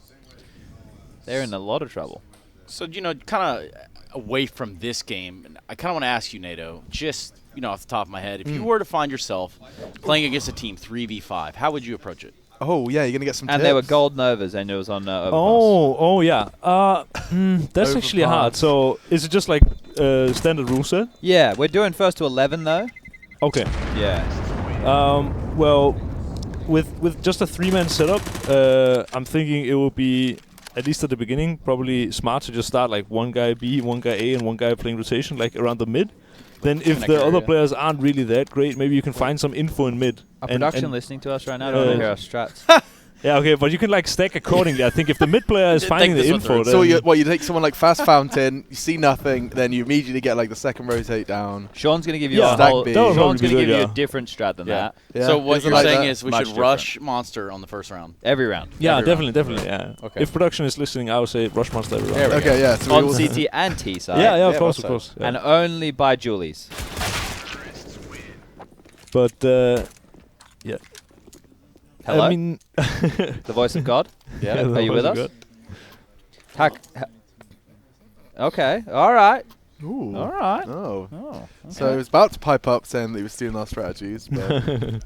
They're in a lot of trouble. So, you know, kind of away from this game, I kind of want to ask you, Nato, just, you know, off the top of my head, if you were to find yourself playing against a team 3v5, how would you approach it? Oh, yeah, you're going to get some And tips. they were gold Novas, and it was on Overpass. Oh, yeah. That's actually hard. So is it just like standard rule set? Yeah, we're doing first to 11, though. Okay. Yeah. Well, with just a 3-man setup, I'm thinking it will be, at least at the beginning, probably smart to just start like one guy B, one guy A, and one guy playing rotation, like around the mid. Then if the other players aren't really that great, maybe you can find some info in mid. Are production listening to us right now? I don't want to hear our strats. Yeah, okay, but you can like stack accordingly. I think if the mid player is finding the info, then... So you take someone like Fast Fountain, you see nothing, then you immediately get like the second rotate down. Sean's going to give you a whole... B. Sean's going to give you yeah. a different strat than that. Yeah. So what you're like saying that? is we Much should rush Monster on the first round. Every round. Yeah, Every definitely, yeah. Okay. If production is listening, I would say rush monster every round. Okay, yeah. So On we all CT and T side. Yeah, of Yeah, course, both of course. Yeah. And only by Julies. But, yeah. Hello? I mean... The voice of God? Yeah. Are you with us? Okay, all right. Ooh. All right. Oh. Oh, okay. So he was about to pipe up saying that he was stealing our strategies, but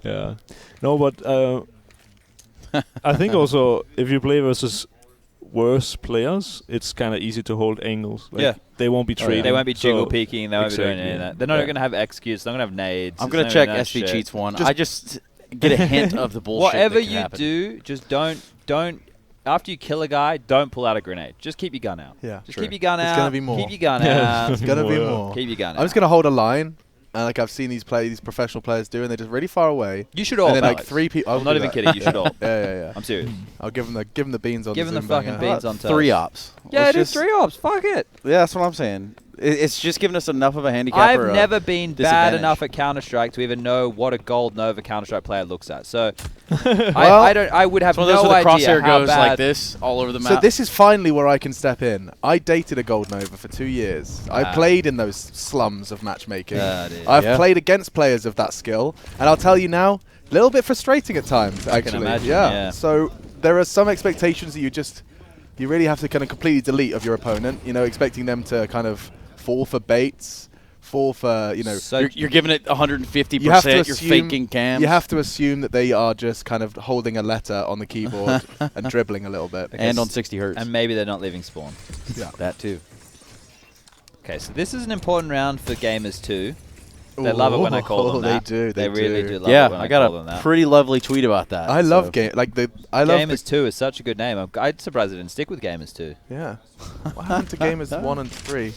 Yeah. No, but I think also if you play versus worse players, it's kind of easy to hold angles. Like Yeah. They won't be trading. They won't be jiggle so peeking. They won't be doing any of exactly. that. They're not Yeah. going to have executes. They're not going to have nades. I'm It's going not to check even that SV shit. Cheats one. Just- I just get a hint of the bullshit. Whatever that can you happen. do, just don't. After you kill a guy, don't pull out a grenade. Just keep your gun out. yeah. Just keep your gun It's out. gonna be more. Keep your gun Yeah. out. It's gonna be Yeah. more. Keep your gun out. I'm just gonna hold a line, and like I've seen these professional players do, and they're just really far away. You should all. And then like Alex. 3 people. I'm not even kidding. You should all. Yeah. I'm serious. I'll give them the beans on. Give them the Zoom fucking banger. beans on toast. 3 ops. Yeah, Let's it is 3 ops. Fuck it. Yeah, that's what I'm saying. It's just giving us enough of a handicap. I've never been bad disadvantage. enough at Counter-Strike to even know what a gold Nova Counter-Strike player looks at. So Well, I would have It's one of those no where the idea crosshair how goes bad. like this all over the map. So this is finally where I can step in. I dated a Gold Nova for 2 years. I played in those slums of matchmaking. dude. I've played against players of that skill, and I'll tell you now, a little bit frustrating at times, actually. imagine, yeah. So there are some expectations that you really have to kind of completely delete of your opponent. You know, expecting them to kind of fall for baits, fall for So you're giving it 150%. You have to You're assume- faking cams. You have to assume that they are just kind of holding a letter on the keyboard and dribbling a little bit. and on 60 hertz. and maybe they're not leaving spawn. that too. Okay, so this is an important round for gamers too. They love it when I call them that. They do. They really do love Yeah, it when I I got call them a that. pretty lovely tweet about that. I love so. game like the. I love the- Gamers 2 is such a good name. I'm surprised it didn't stick with Gamers 2. Yeah. What happened to gamers 1 and 3?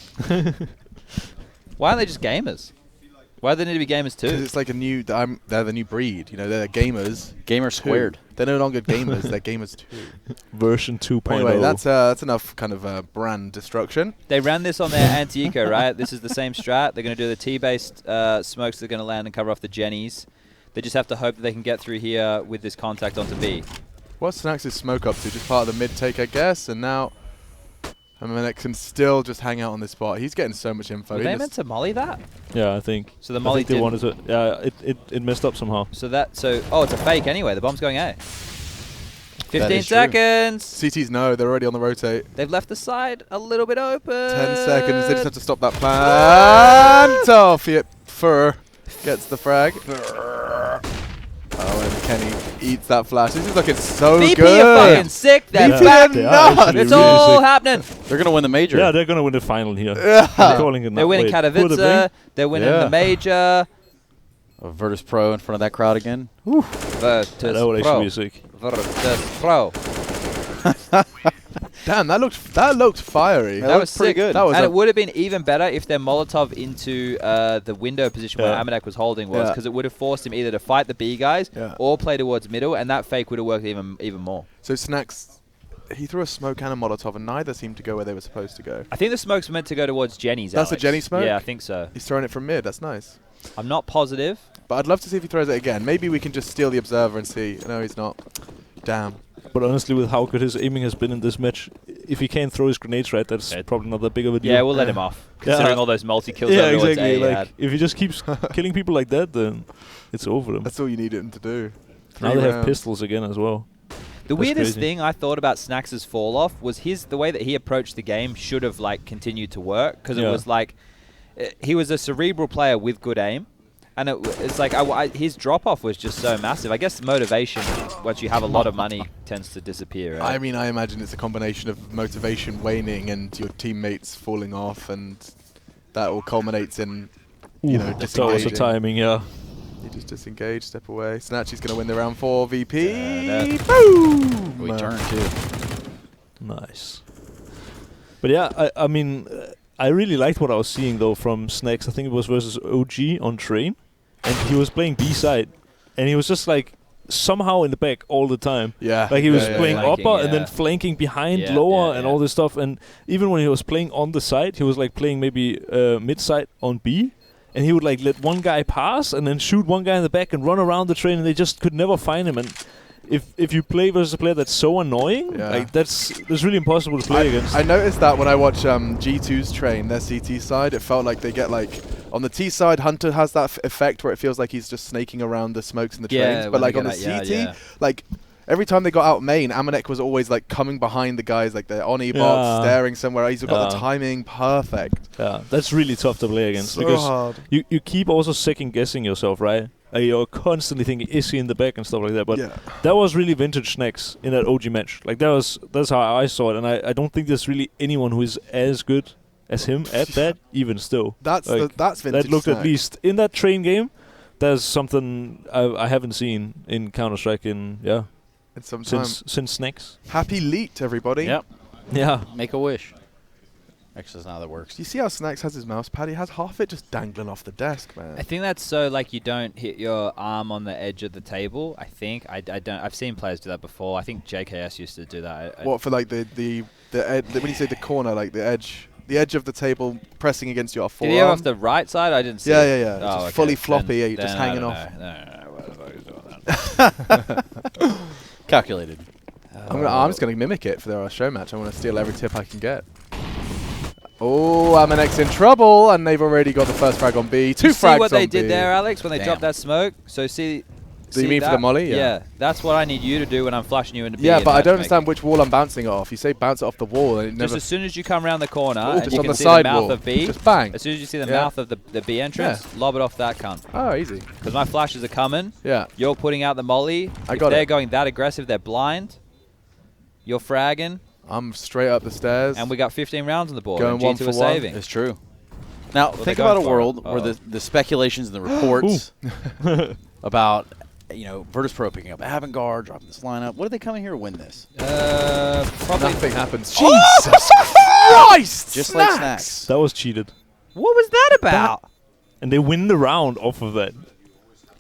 Why aren't they just Gamers? Why do they need to be gamers Because too? it's like a new. They're the new breed. You know, they're gamers. Gamer squared. They're no longer gamers. They're gamers too. Version 2.0. Anyway, that's enough kind of brand destruction. They ran this on their anti-eco, right? This is the same strat. They're going to do the T-based smokes. They're going to land and cover off the Jennies. They just have to hope that they can get through here with this contact onto B. What's Snax's smoke up to? Just part of the mid take, I guess. And now, Amanek can still just hang out on this spot. He's getting so much info. Were He they just- meant to molly that? Yeah, I think. So the molly I think they didn't. wanted to. Yeah, it messed up somehow. Oh, it's a fake anyway. The bomb's going A. 15 is true. seconds. CTs know. They're already on the rotate. They've left the side a little bit open. 10 seconds. They just have to stop that plant. Oh, Fiat Fur gets the frag. Oh, and Kenny eats that flash. This is looking so VP good. are fucking sick. They're VP back. are They are nuts. actually It's really all sick. happening. They're going to win the major. Yeah, they're gonna win the final here. Yeah. I'm calling it now. They're winning Wait, who are they Katowice. playing? They're winning Yeah. the major. Virtus.pro in front of that crowd again. Virtus.pro. That would actually be sick. Virtus.pro. Damn, that looked fiery. That was pretty sick. good. That was and a- it would have been even better if their Molotov into the window position where Yeah. Amanek was holding was, Yeah. because it would have forced him either to fight the B guys Yeah. or play towards middle, and that fake would have worked even more. So Snax, he threw a smoke and a Molotov, and neither seemed to go where they were supposed to go. I think the smoke's meant to go towards Jenny's. That's a Alex. Jenny smoke? Yeah, I think so. He's throwing it from mid. That's nice. I'm not positive. But I'd love to see if he throws it again. Maybe we can just steal the observer and see. No, he's not. Damn. But honestly, with how good his aiming has been in this match, if he can't throw his grenades right, that's probably not that big of a deal. Yeah, we'll let him off, considering all those multi-kills Yeah, over towards exactly. A he Like had. if he just keeps killing people like that, then it's over him. That's all you need him to do. Now 3 they have rounds. pistols again as well. The That's weirdest crazy. thing I thought about Snax's fall off was the way that he approached the game should have like continued to work, because it Yeah. was like he was a cerebral player with good aim, and it's like his drop off was just so massive. I guess motivation, once you have a lot of money, tends to disappear. Right? I mean, I imagine it's a combination of motivation waning and your teammates falling off, and that all culminates in, you know, That's also disengaging. timing, yeah. You just disengage, step away. Snatchy's going to win the round 4 VP. Da-da. Boom! We turn too. Nice. But yeah, I mean, I really liked what I was seeing though from Snacks. I think it was versus OG on Train, and he was playing B side, and he was just like somehow in the back all the time. Yeah. Like he was yeah, playing yeah. Flanking, upper and yeah. then flanking behind Yeah, lower yeah, and yeah. all this stuff. And even when he was playing on the side, he was like playing maybe mid side on B. And he would like let one guy pass and then shoot one guy in the back and run around the train, and they just could never find him. And if you play versus a player that's so annoying, Yeah. like that's really impossible to play against. I noticed that when I watch G2's Train, their CT side, it felt like they get like, on the T side, Hunter has that effect where it feels like he's just snaking around the smokes and the Yeah, trains. But when like they on the get CT, out, yeah. like every time they got out main, Amanek was always like coming behind the guys, like they're on E-box, Yeah. staring somewhere. He's got the Yeah. timing perfect. Yeah, that's really tough to play against So because hard. you keep also second guessing yourself, right? You're constantly thinking, is he in the back and stuff like that. But Yeah. that was really vintage Snacks in that OG match. Like that's how I saw it, and I don't think there's really anyone who is as good as him at that, even still. That's Like, that's vintage. That looked Snack. at least in that Train game. There's something I haven't seen in Counter Strike in in some time. since Snacks. Happy Leet, everybody. Yep. Yeah. Make a wish. Actually, that's not how that works. Do you see how Snacks has his mouse pad? He has half it just dangling off the desk, man. I think that's so like you don't hit your arm on the edge of the table. I think I don't. I've seen players do that before. I think JKS used to do that. What for like the when you say the corner, like the edge of the table pressing against your Did forearm? he have off the right side? I didn't see. Yeah, it. yeah, yeah. Oh, Just okay. fully floppy, Then just I hanging don't off. know. No, what the fuck is doing that? Calculated. I'm just gonna mimic it for our show match. I want to steal every tip I can get. Oh, Amanek's in trouble, and they've already got the first frag on B. Two You frags see what they on did B. there, Alex, when they Damn. dropped that smoke? So see. Do you see mean for the that? molly? Yeah. Yeah, that's what I need you to do when I'm flashing you into B. Yeah, in but I don't matchmaking. understand which wall I'm bouncing it off. You say bounce it off the wall, and it Just never. as soon as you come around the corner Oh, and just you on can the see the side mouth wall. of B, Just bang. as soon as you see the Yeah. mouth of the B entrance, lob it off that cunt. Oh, easy. Because my flashes are coming. Yeah. You're putting out the molly. I If got they're it. going that aggressive, they're blind. You're fragging, I'm straight up the stairs. and we got 15 rounds on the board. Going and one G2 for are one. saving. It's true. Now, Well, think they're about a going for it. world where the speculations and the reports about, Virtus.pro picking up Avantgarde, dropping this lineup. What are they coming here to win this? Probably. Nothing happens. Jesus Christ! Just like Snacks. That was cheated. What was that about? and they win the round off of that.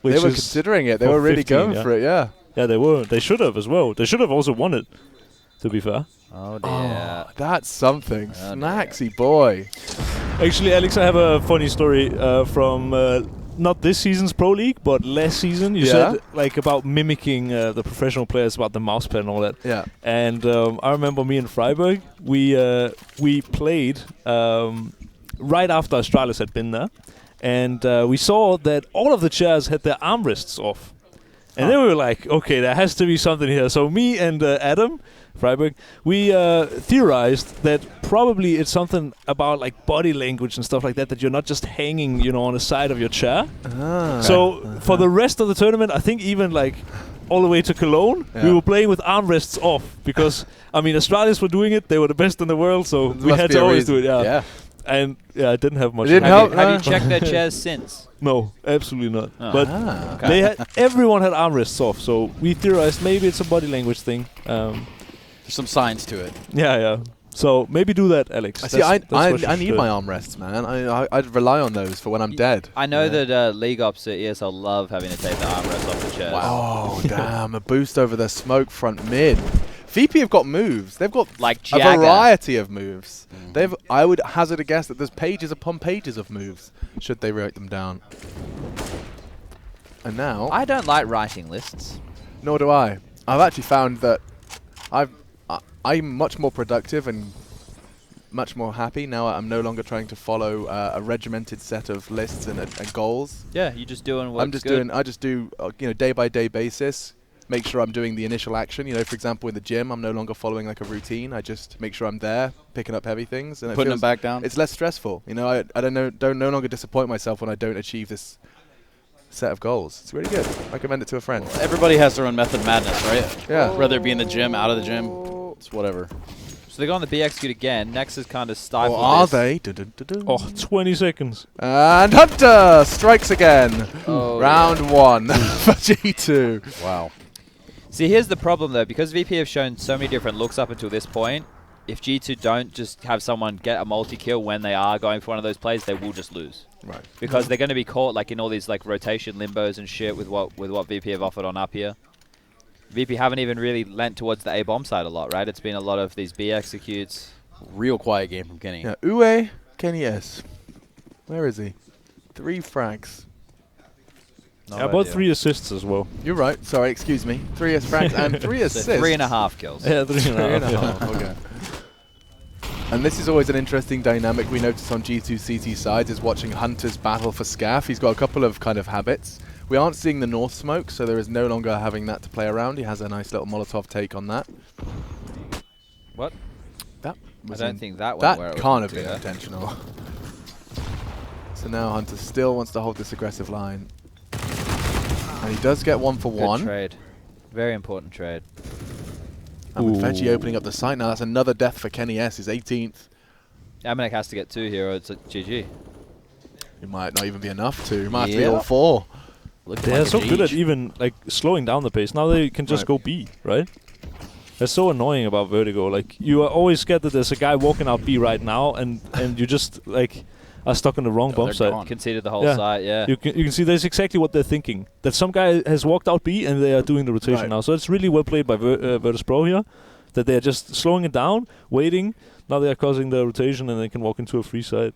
They were considering it. They were really 15, going for it, yeah. Yeah, they were. They should have as well. They should have also won it, to be fair. Oh, dear. Oh, that's something. Snacksy boy. Actually, Alex, I have a funny story from not this season's Pro League, but last season. You said like about mimicking the professional players, about the mousepad and all that. Yeah. And I remember me in Freiburg, we played right after Astralis had been there, and we saw that all of the chairs had their armrests off. And then we were like, okay, there has to be something here. So me and Adam, Freiburg, we theorized that probably it's something about like body language and stuff like that, that you're not just hanging, you know, on the side of your chair. So for the rest of the tournament, I think even like all the way to Cologne, we were playing with armrests off because, I mean, Astralis were doing it. They were the best in the world, so we had to always do it. Yeah. And yeah, it didn't have much. It didn't help. Have you checked their chairs since? No, absolutely not. Oh. But they had, everyone had armrests off, so we theorized maybe it's a body language thing. There's some science to it. Yeah. So maybe do that, Alex. See, I need my armrests, man. I'd rely on those for when I'm dead. I know that League Ops at ESL love having to take the armrest off the chairs. Wow, damn. A boost over their smoke front mid. VP have got moves. They've got like a Jagger. variety of moves. I would hazard a guess that there's pages upon pages of moves, should they write them down. And now... I don't like writing lists. Nor do I. I've actually found that I'm much more productive and much more happy now. I'm no longer trying to follow a regimented set of lists and goals. Yeah, you're just doing what's I'm just good. I just do day by day basis. Make sure I'm doing the initial action. You know, for example, in the gym, I'm no longer following like a routine. I just make sure I'm there, picking up heavy things, and Putting them back down. It's less stressful. You know, I don't no longer disappoint myself when I don't achieve this set of goals. It's really good. Recommend it to a friend. Well, everybody has their own method of madness, right? Yeah. Whether it be in the gym, out of the gym, it's whatever. So they go on the B execute again. Next is kind of stifled. Or are this. they? Oh, 20 seconds. And Hunter strikes again. Oh, Round 1 for G2. Wow. See, here's the problem though, because VP have shown so many different looks up until this point. If G2 don't just have someone get a multi-kill when they are going for one of those plays, they will just lose. Right. Because they're going to be caught like in all these like rotation limbos and shit with what VP have offered on up here. VP haven't even really lent towards the A bomb side a lot, right? It's been a lot of these B executes. Real quiet game from Kenny. Yeah, Uwe, Kenny S. Where is he? 3 frags. No Yeah, about idea. 3 assists as well. You're right. Sorry, excuse me. 3 frags and 3 So assists. 3.5 kills. Yeah, 3.5. Yeah. Okay. And this is always an interesting dynamic we notice on G2 CT sides, is watching Hunter's battle for Scaff. He's got a couple of kind of habits. We aren't seeing the north smoke, so there is no longer having that to play around. He has a nice little Molotov take on that. What? That I was don't think that went where it that was can't have meant been to, yeah. intentional. So now Hunter still wants to hold this aggressive line. And he does get 1 for Good 1. trade. Very important trade. And with Veggie opening up the site now, that's another death for Kenny S, his 18th. Amanek has to get 2 here or it's a GG. It might not even be enough to. It might have to be Yeah. all 4. They're so good at even like slowing down the pace. Now they can just go B, right? That's so annoying about Vertigo. Like, you are always scared that there's a guy walking out B right now, and you just like are stuck on the wrong bomb site. Conceded the whole Yeah. site, yeah. You can see that's exactly what they're thinking. That some guy has walked out B and they are doing the rotation Right. now. So it's really well played by Virtus.pro here. That they are just slowing it down, waiting. Now they are causing the rotation and they can walk into a free side.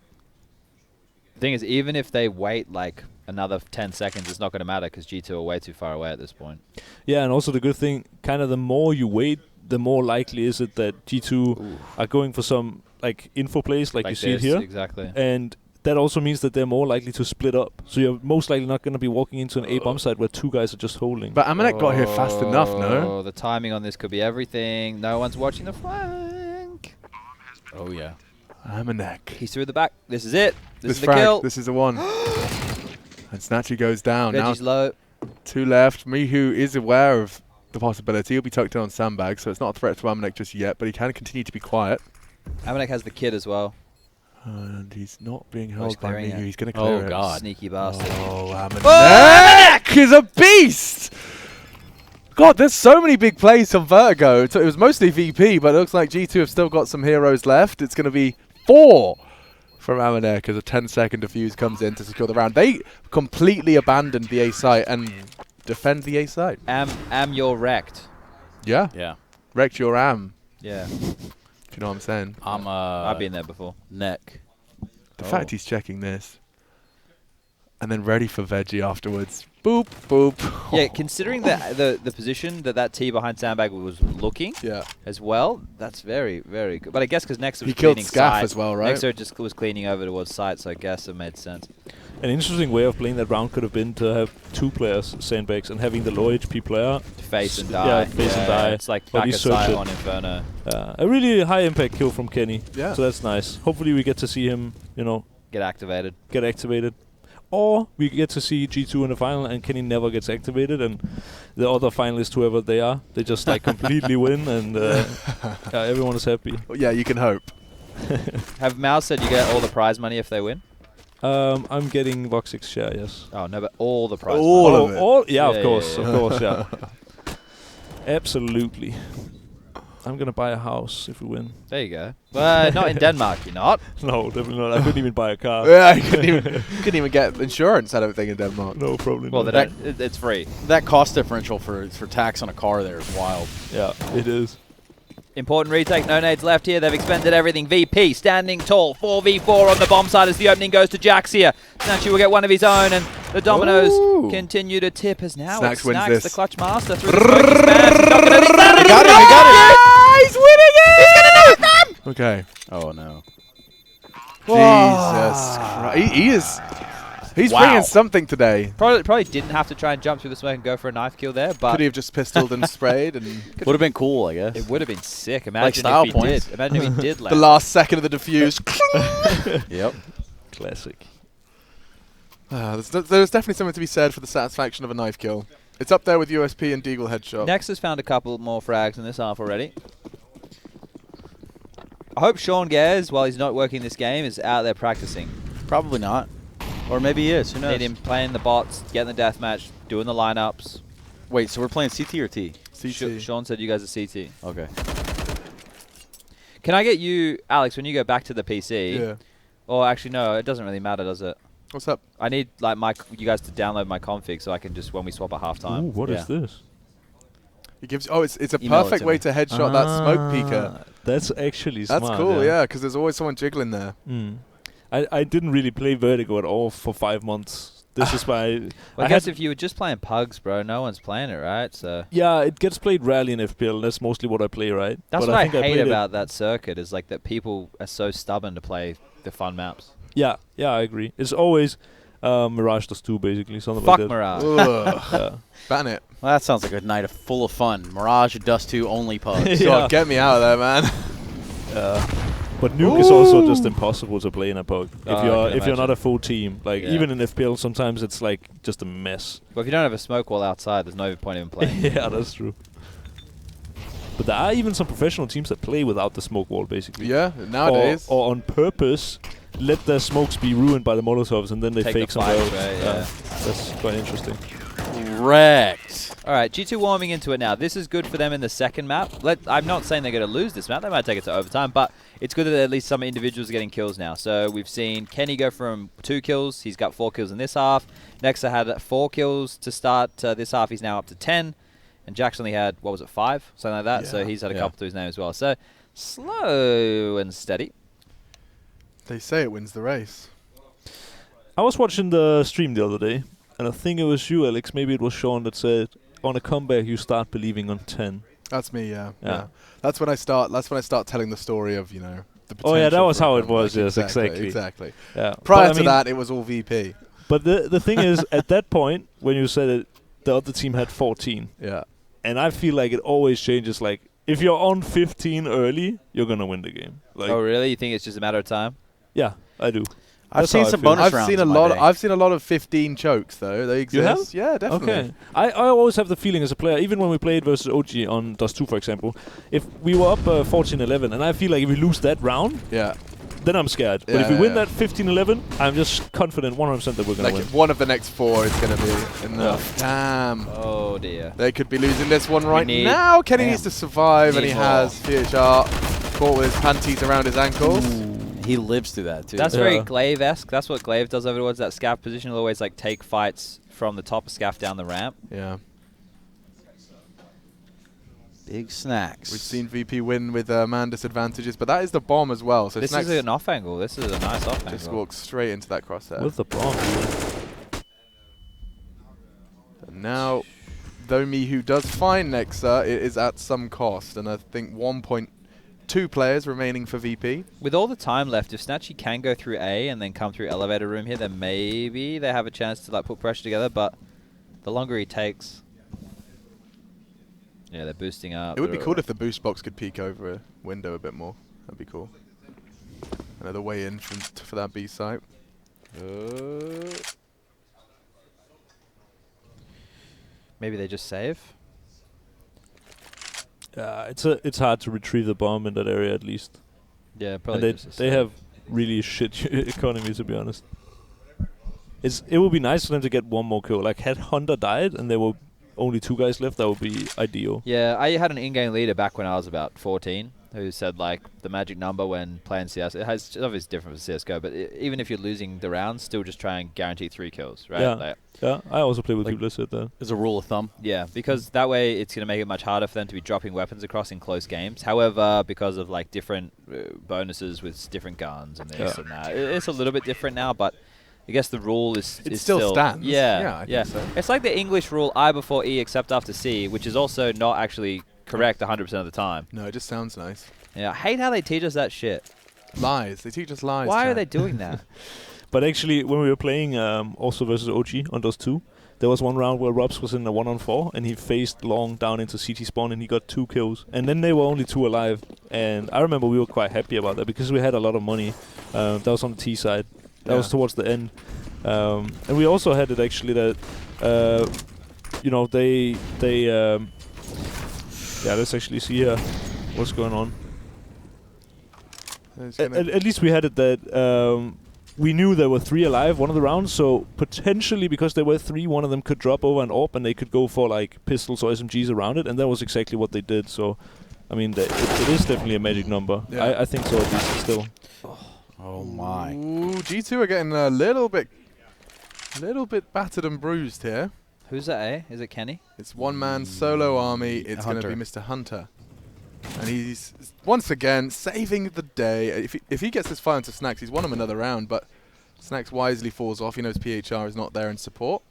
The thing is, even if they wait like another 10 seconds, it's not going to matter because G2 are way too far away at this point. Yeah, and also the good thing, kind of the more you wait, the more likely is it that G2 are going for some like info plays like you see it this, here. Exactly. And that also means that they're more likely to split up. So you're most likely not going to be walking into an A bomb site where 2 guys are just holding. But Amanek got here fast enough, no? Oh, the timing on this could be everything. No one's watching the flank. Oh, yeah. Amanek. He's through the back. This is it. This is the frag, kill. This is the one. And Snatchy goes down. Veggie's Now low. 2 left. Mihu is aware of the possibility. He'll be tucked in on sandbag, so it's not a threat to Amanek just yet, but he can continue to be quiet. Amanek has the kid as well. And he's not being he's held by clearing Mihu. it. He's going to clear it. Oh, God. Sneaky bastard. Oh, Amanek is a beast! God, there's so many big plays from Vertigo. It was mostly VP, but it looks like G2 have still got some heroes left. It's going to be 4 from Amanek as a 10-second defuse comes in to secure the round. They completely abandoned the A site and defend the A site. Am you're wrecked. Yeah. Yeah. Wrecked your am, Yeah. if you know what I'm saying. I'm I've been there before. neck. The fact he's checking this. And then ready for Veggie afterwards. Boop, boop. Yeah, considering the position that T behind Sandbag was looking Yeah. as well, that's very, very good. But I guess because Nexa was He killed cleaning Scaff side, as well, right? Nexa just was cleaning over towards side, so I guess it made sense. An interesting way of playing that round could have been to have 2 players Sandbags and having the low HP player Face and die. Yeah, face and die. It's like But back he at searched side it. on Inferno. a really high impact kill from Kenny. Yeah. So that's nice. Hopefully we get to see him, Get activated. get activated. Or we get to see G2 in the final and Kenny never gets activated and the other finalists, whoever they are, they just like completely win and everyone is happy. Yeah, you can hope. Have Mouse said you get all the prize money if they win? I'm getting Voxic's share, yes. Oh, no, but all the prize All money. of it. All, Yeah, of course, yeah, of course, yeah. Absolutely. I'm gonna buy a house if we win. There you go. But not in Denmark, you're not. No, definitely not. I couldn't even buy a car. Yeah, you couldn't even get insurance, I don't think, in Denmark. No, probably Well, not. it's free. That cost differential for tax on a car there is wild. Yeah, it is. Important retake, no nades left here. They've expended everything. VP standing tall. 4v4 on the bomb side as the opening goes to Jax here. Snatchy will get one of his own, and the dominoes continue to tip as now Snacks it's wins Snacks, this. the clutch master through the smoky spans. He's not gonna He got him, he got him. He's winning it! He's gonna do it! Okay. Oh no. Jesus Christ. He's Wow. bringing something today. Probably didn't have to try and jump through the smoke and go for a knife kill there, but Could he have just pistoled and sprayed? And Would have been cool, I guess. it would have been sick. Like Imagine style if he points. did. Imagine if he did the land. last second of the defuse. Yep. Classic. There's definitely something to be said for the satisfaction of a knife kill. It's up there with USP and Deagle headshot. Nex has found a couple more frags in this half already. I hope Sean Gares, while he's not working this game, is out there practicing. Probably not. Or maybe he is. Who knows? Need him playing the bots, getting the deathmatch, doing the lineups. Wait, so we're playing CT or T? CT. Sean said you guys are CT. Okay. Can I get you, Alex, when you go back to the PC? Yeah. Or actually, no, it doesn't really matter, does it? What's up? I need like you guys to download my config so I can just when we swap at halftime. Ooh, what is this? It gives. Oh, it's a Email it perfect to way me. to headshot that smoke peeker. That's actually smart. That's cool, yeah, because there's always someone jiggling there. Mm. I didn't really play Vertigo at all for 5 months. This is why Well, I guess if you were just playing Pugs, bro, no one's playing it, right? So yeah, it gets played rarely in FPL. That's mostly what I play, right? that's But what I think hate played about that circuit is like that people are so stubborn to play the fun maps. Yeah, I agree. It's always Mirage does 2, basically. Something Fuck like that. Mirage. Ugh. Yeah. Ban it. Well, that sounds like a night full of fun. Mirage, Dust 2, only pugs. Yeah. God, get me out of there, man. But Nuke is also just impossible to play in a PUG. Oh, I If you're can if you're not imagine. a full team, like Yeah. even in FPL, sometimes it's like just a mess. But if you don't have a smoke wall outside, there's no point in playing. Yeah, that's true. But there are even some professional teams that play without the smoke wall, basically. Yeah, nowadays. Or on purpose, let their smokes be ruined by the Molotovs, and then they Take fake the somewhere fight, else. right, yeah. That's quite interesting. Wrecked. All right, G2 warming into it now. This is good for them in the second map. I'm not saying they're going to lose this map. They might take it to overtime, but it's good that at least some individuals are getting kills now. So we've seen Kenny go from 2 kills. He's got 4 kills in this half. Nexa had 4 kills to start this half. He's now up to 10. And Jax only had, 5? Something like that. So Yeah. he's had a couple to his name as well. So slow and steady. They say it wins the race. I was watching the stream the other day, and I think it was you, Alex. Maybe it was Sean that said, "On a comeback, you start believing on 10." That's me, yeah. Yeah. That's when I start telling the story of, the Oh, yeah, that potential was for a how it comeback. was, yes, exactly. Exactly. Yeah. Prior But I to mean, that, it was all VP. But the thing is, at that point, when you said it, the other team had 14. Yeah. And I feel like it always changes. Like, if you're on 15 early, you're going to win the game. Like, Oh, really? You think it's just a matter of time? yeah, I do. I've That's seen how I some feel. bonus I've rounds seen a in my lot. day. I've seen a lot of 15 chokes though. They exist. You have? Yeah, definitely. Okay. I always have the feeling as a player, even when we played versus OG on Dust 2, for example, if we were up 14-11, and I feel like if we lose that round, Yeah. then I'm scared. But Yeah, if we yeah, win yeah. that 15-11, I'm just confident 100% that we're going Like to win. one of the next 4 is going to be enough. Damn. Oh, dear. They could be losing this one right need- now. Kenny Damn. needs to survive, and Need he more. has. VHR caught with his panties around his ankles. He lives through that, too. That's very Glaive-esque. That's what Glaive does over towards that scaff position. He'll always like take fights from the top of scaff down the ramp. Yeah. Big Snacks. We've seen VP win with man disadvantages, but that is the bomb as well. So This Snacks is an off angle. This is a nice off just angle. walks straight into that crosshair. With the bomb. And now, Domi, who does find Nexa, it is at some cost, and I think 1.2 players remaining for VP. With all the time left, if Snatchy can go through A and then come through elevator room here, then maybe they have a chance to like put pressure together. But the longer he takes, yeah, they're boosting up. It would be cool if the boost box could peek over a window a bit more. That'd be cool. Another way in for that B site. Maybe they just save. It's hard to retrieve the bomb in that area at least. Yeah, And probably. they have really shit economy, to be honest. It would be nice for them to get one more kill. Like, had Hunter died and there were only 2 guys left, that would be ideal. Yeah, I had an in-game leader back when I was about 14 who said like the magic number when playing CS. It has obviously different for CS:GO, but even if you're losing the round, still just try and guarantee 3 kills, right? Yeah. Like, Yeah, I also play with Like- people that said that. As a rule of thumb. yeah, because that way it's going to make it much harder for them to be dropping weapons across in close games. However, because of like different bonuses with different guns and this and that, it's a little bit different now, but I guess the rule is still stands. Yeah, Yeah, I think so. It's like the English rule I before E except after C, which is also not actually correct 100% of the time. No, it just sounds nice. Yeah, I hate how they teach us that shit. Lies. They teach us lies. Why are Chad. they doing that? But actually, when we were playing also versus OG on those 2, there was one round where Robs was in a 1-on-4 and he faced long down into CT spawn and he got 2 kills. And then they were only 2 alive. And I remember we were quite happy about that because we had a lot of money. That was on the T side. That was towards the end. And we also had it actually that, you know, yeah, let's actually see here what's going on. At least we had it that we knew there were 3 alive one of the rounds, so potentially because there were 3, one of them could drop over an AWP and they could go for like pistols or SMGs around it, and that was exactly what they did. So, I mean, it is definitely a magic number. Yeah. I think so at least still. Oh, my. Ooh, G2 are getting a little bit battered and bruised here. Who's at A? Is it Kenny? It's one-man solo army. It's going to be Mr. Hunter. And he's, once again, saving the day. If he gets this fight into Snacks, he's won him another round, but Snacks wisely falls off. He knows PHR is not there in support.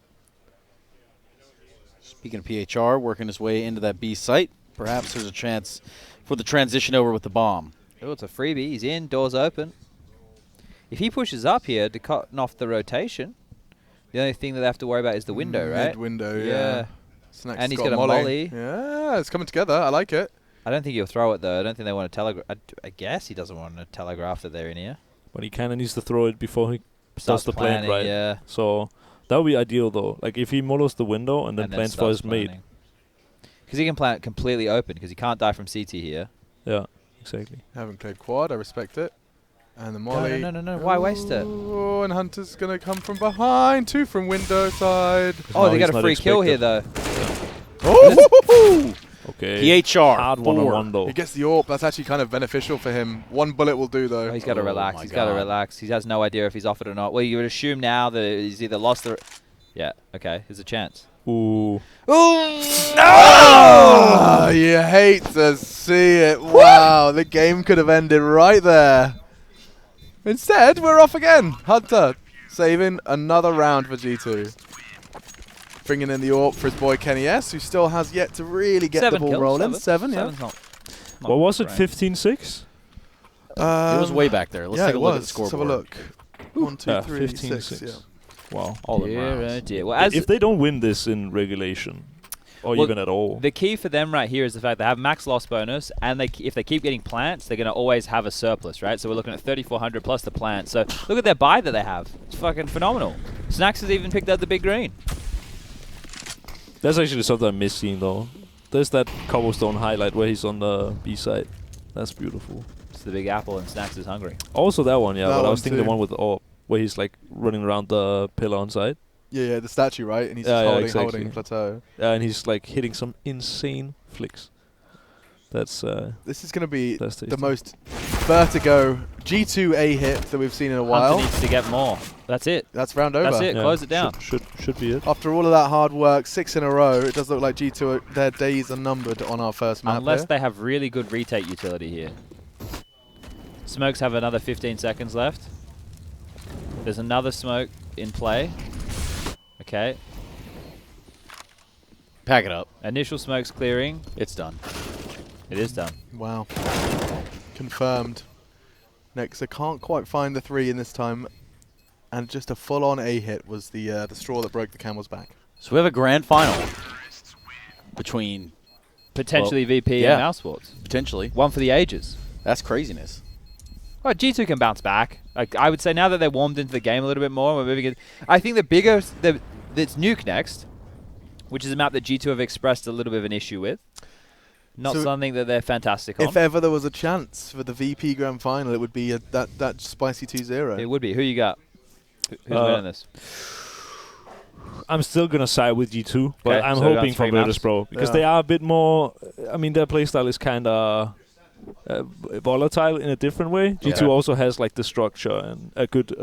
Speaking of PHR, working his way into that B site, perhaps there's a chance for the transition over with the bomb. Oh, it's a freebie. He's in. Doors open. If he pushes up here to cut off the rotation, the only thing that they have to worry about is the window, right? Mid-window, Yeah. yeah. Snacks And he's got a molly. Yeah, it's coming together. I like it. I don't think he'll throw it, though. I don't think they want to telegraph. I guess he doesn't want to telegraph that they're in here. But he kind of needs to throw it before he Starts does the plant, planning, right? Yeah. So that would be ideal, though. Like, if he models the window and then plants for his mate. Because he can plant completely open, because he can't die from CT here. Yeah, exactly. Haven't cleared quad. I respect it. And the molly. No. Why waste it? Oh, and Hunter's going to come from behind. 2 from window side. Oh, No, they he's got a not free kill here, expected. though. Oh! Okay. PHR, Hard 4. 1-on-1 though. He gets the AWP. That's actually kind of beneficial for him. 1 bullet will do, though. Oh, he's got to Oh relax. my He's got to God. relax. He has no idea if he's off it or not. Well, you would assume now that he's either lost or... Yeah, okay. There's a chance. Ooh. Oh, you hate to see it. Wow, the game could have ended right there. Instead, we're off again. Hunter saving another round for G2. Bringing in the AWP for his boy Kenny S, who still has yet to really get the ball kills, rolling. 7, yeah. Seven's not What was it? great. 15-6? It was way back there. Let's yeah, take a it look at the was. scoreboard. Let's have a look. 1, 2, 3, 15-6. 6. Yeah. Wow. All the Dear, rounds. oh dear. Well, as If they don't win this in regulation, or Well, even at all, the key for them right here is the fact they have max loss bonus, and if they keep getting plants, they're going to always have a surplus, right? So we're looking at 3,400 plus the plant. So look at their buy that they have. It's fucking phenomenal. Snacks has even picked out the big green. that's actually something I miss seeing though. There's that cobblestone highlight where he's on the B side. That's beautiful. It's the big apple, and Snacks is hungry. Also that one, yeah. That But I one was thinking the too. one with the AWP, where he's like running around the pillar on side. Yeah, the statue, right? And he's Yeah, just yeah, holding exactly. plateau. And he's like hitting some insane flicks. That's This is going to be that's the tasty. most Vertigo G2 A hit that we've seen in a while. Hunter needs to get more. That's it. That's round over. That's it. Yeah, Close it down. Should be it. After all of that hard work, 6 in a row, it does look like G2, their days are numbered on our first map. Unless here. they have really good retake utility here. Smokes have another 15 seconds left. There's another smoke in play. Okay. Pack it up. Initial smoke's clearing. It's done. It is done. Wow. Confirmed. Nexa can't quite find the 3 in this time, and just a full-on A hit was the straw that broke the camel's back. So we have a grand final between Potentially VP yeah. and Mouse Sports. potentially. One for the ages. That's craziness. Oh, G2 can bounce back. Like, I would say now that they're warmed into the game a little bit more, we're moving it. I think the biggest, it's Nuke next, which is a map that G2 have expressed a little bit of an issue with. Not So something that they're fantastic on. If ever there was a chance for the VP Grand Final, it would be that spicy 2-0. It would be. Who you got? Who's winning this? I'm still gonna side with G2, but Okay, I'm so hoping that's for 3 maps. Virtus.pro because Yeah. they are a bit more. I mean, their playstyle is kind of volatile in a different way. G2 Okay. also has like the structure and a good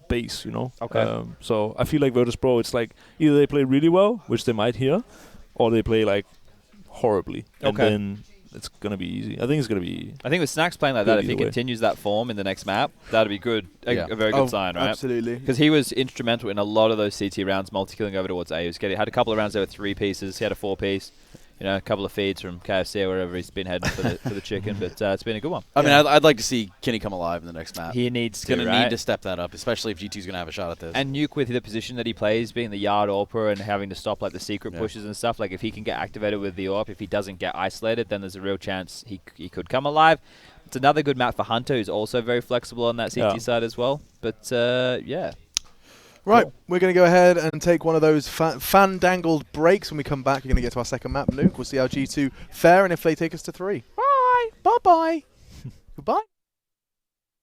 base, you know. Okay. So I feel like Virtus.pro, it's like either they play really well, which they might here, or they play like horribly, and Okay. then it's gonna be easy. I think it's gonna be. I think with Snacks playing like that, if he Either way. continues that form in the next map, that'd be good. Yeah. A very good sign, right? Absolutely. Because he was instrumental in a lot of those CT rounds, multi-killing over towards A. He was had a couple of rounds there with 3 pieces. He had a 4-piece. You know, a couple of feeds from KFC or wherever he's been heading for the chicken. But it's been a good one. I mean, I'd like to see Kenny come alive in the next map. He needs He's to, going to right? need to step that up, especially if G2's going to have a shot at this. And Nuke with the position that he plays, being the yard AWPer and having to stop like the secret Yeah. pushes and stuff. Like if he can get activated with the AWP, if he doesn't get isolated, then there's a real chance he could come alive. It's another good map for Hunter, who's also very flexible on that CT Yeah. side as well. But yeah. Right, Cool. we're going to go ahead and take one of those fan-dangled breaks. When we come back, we're going to get to our second map, Nuke. We'll see how G2 fare and if they take us to 3. Bye. Bye-bye. Goodbye.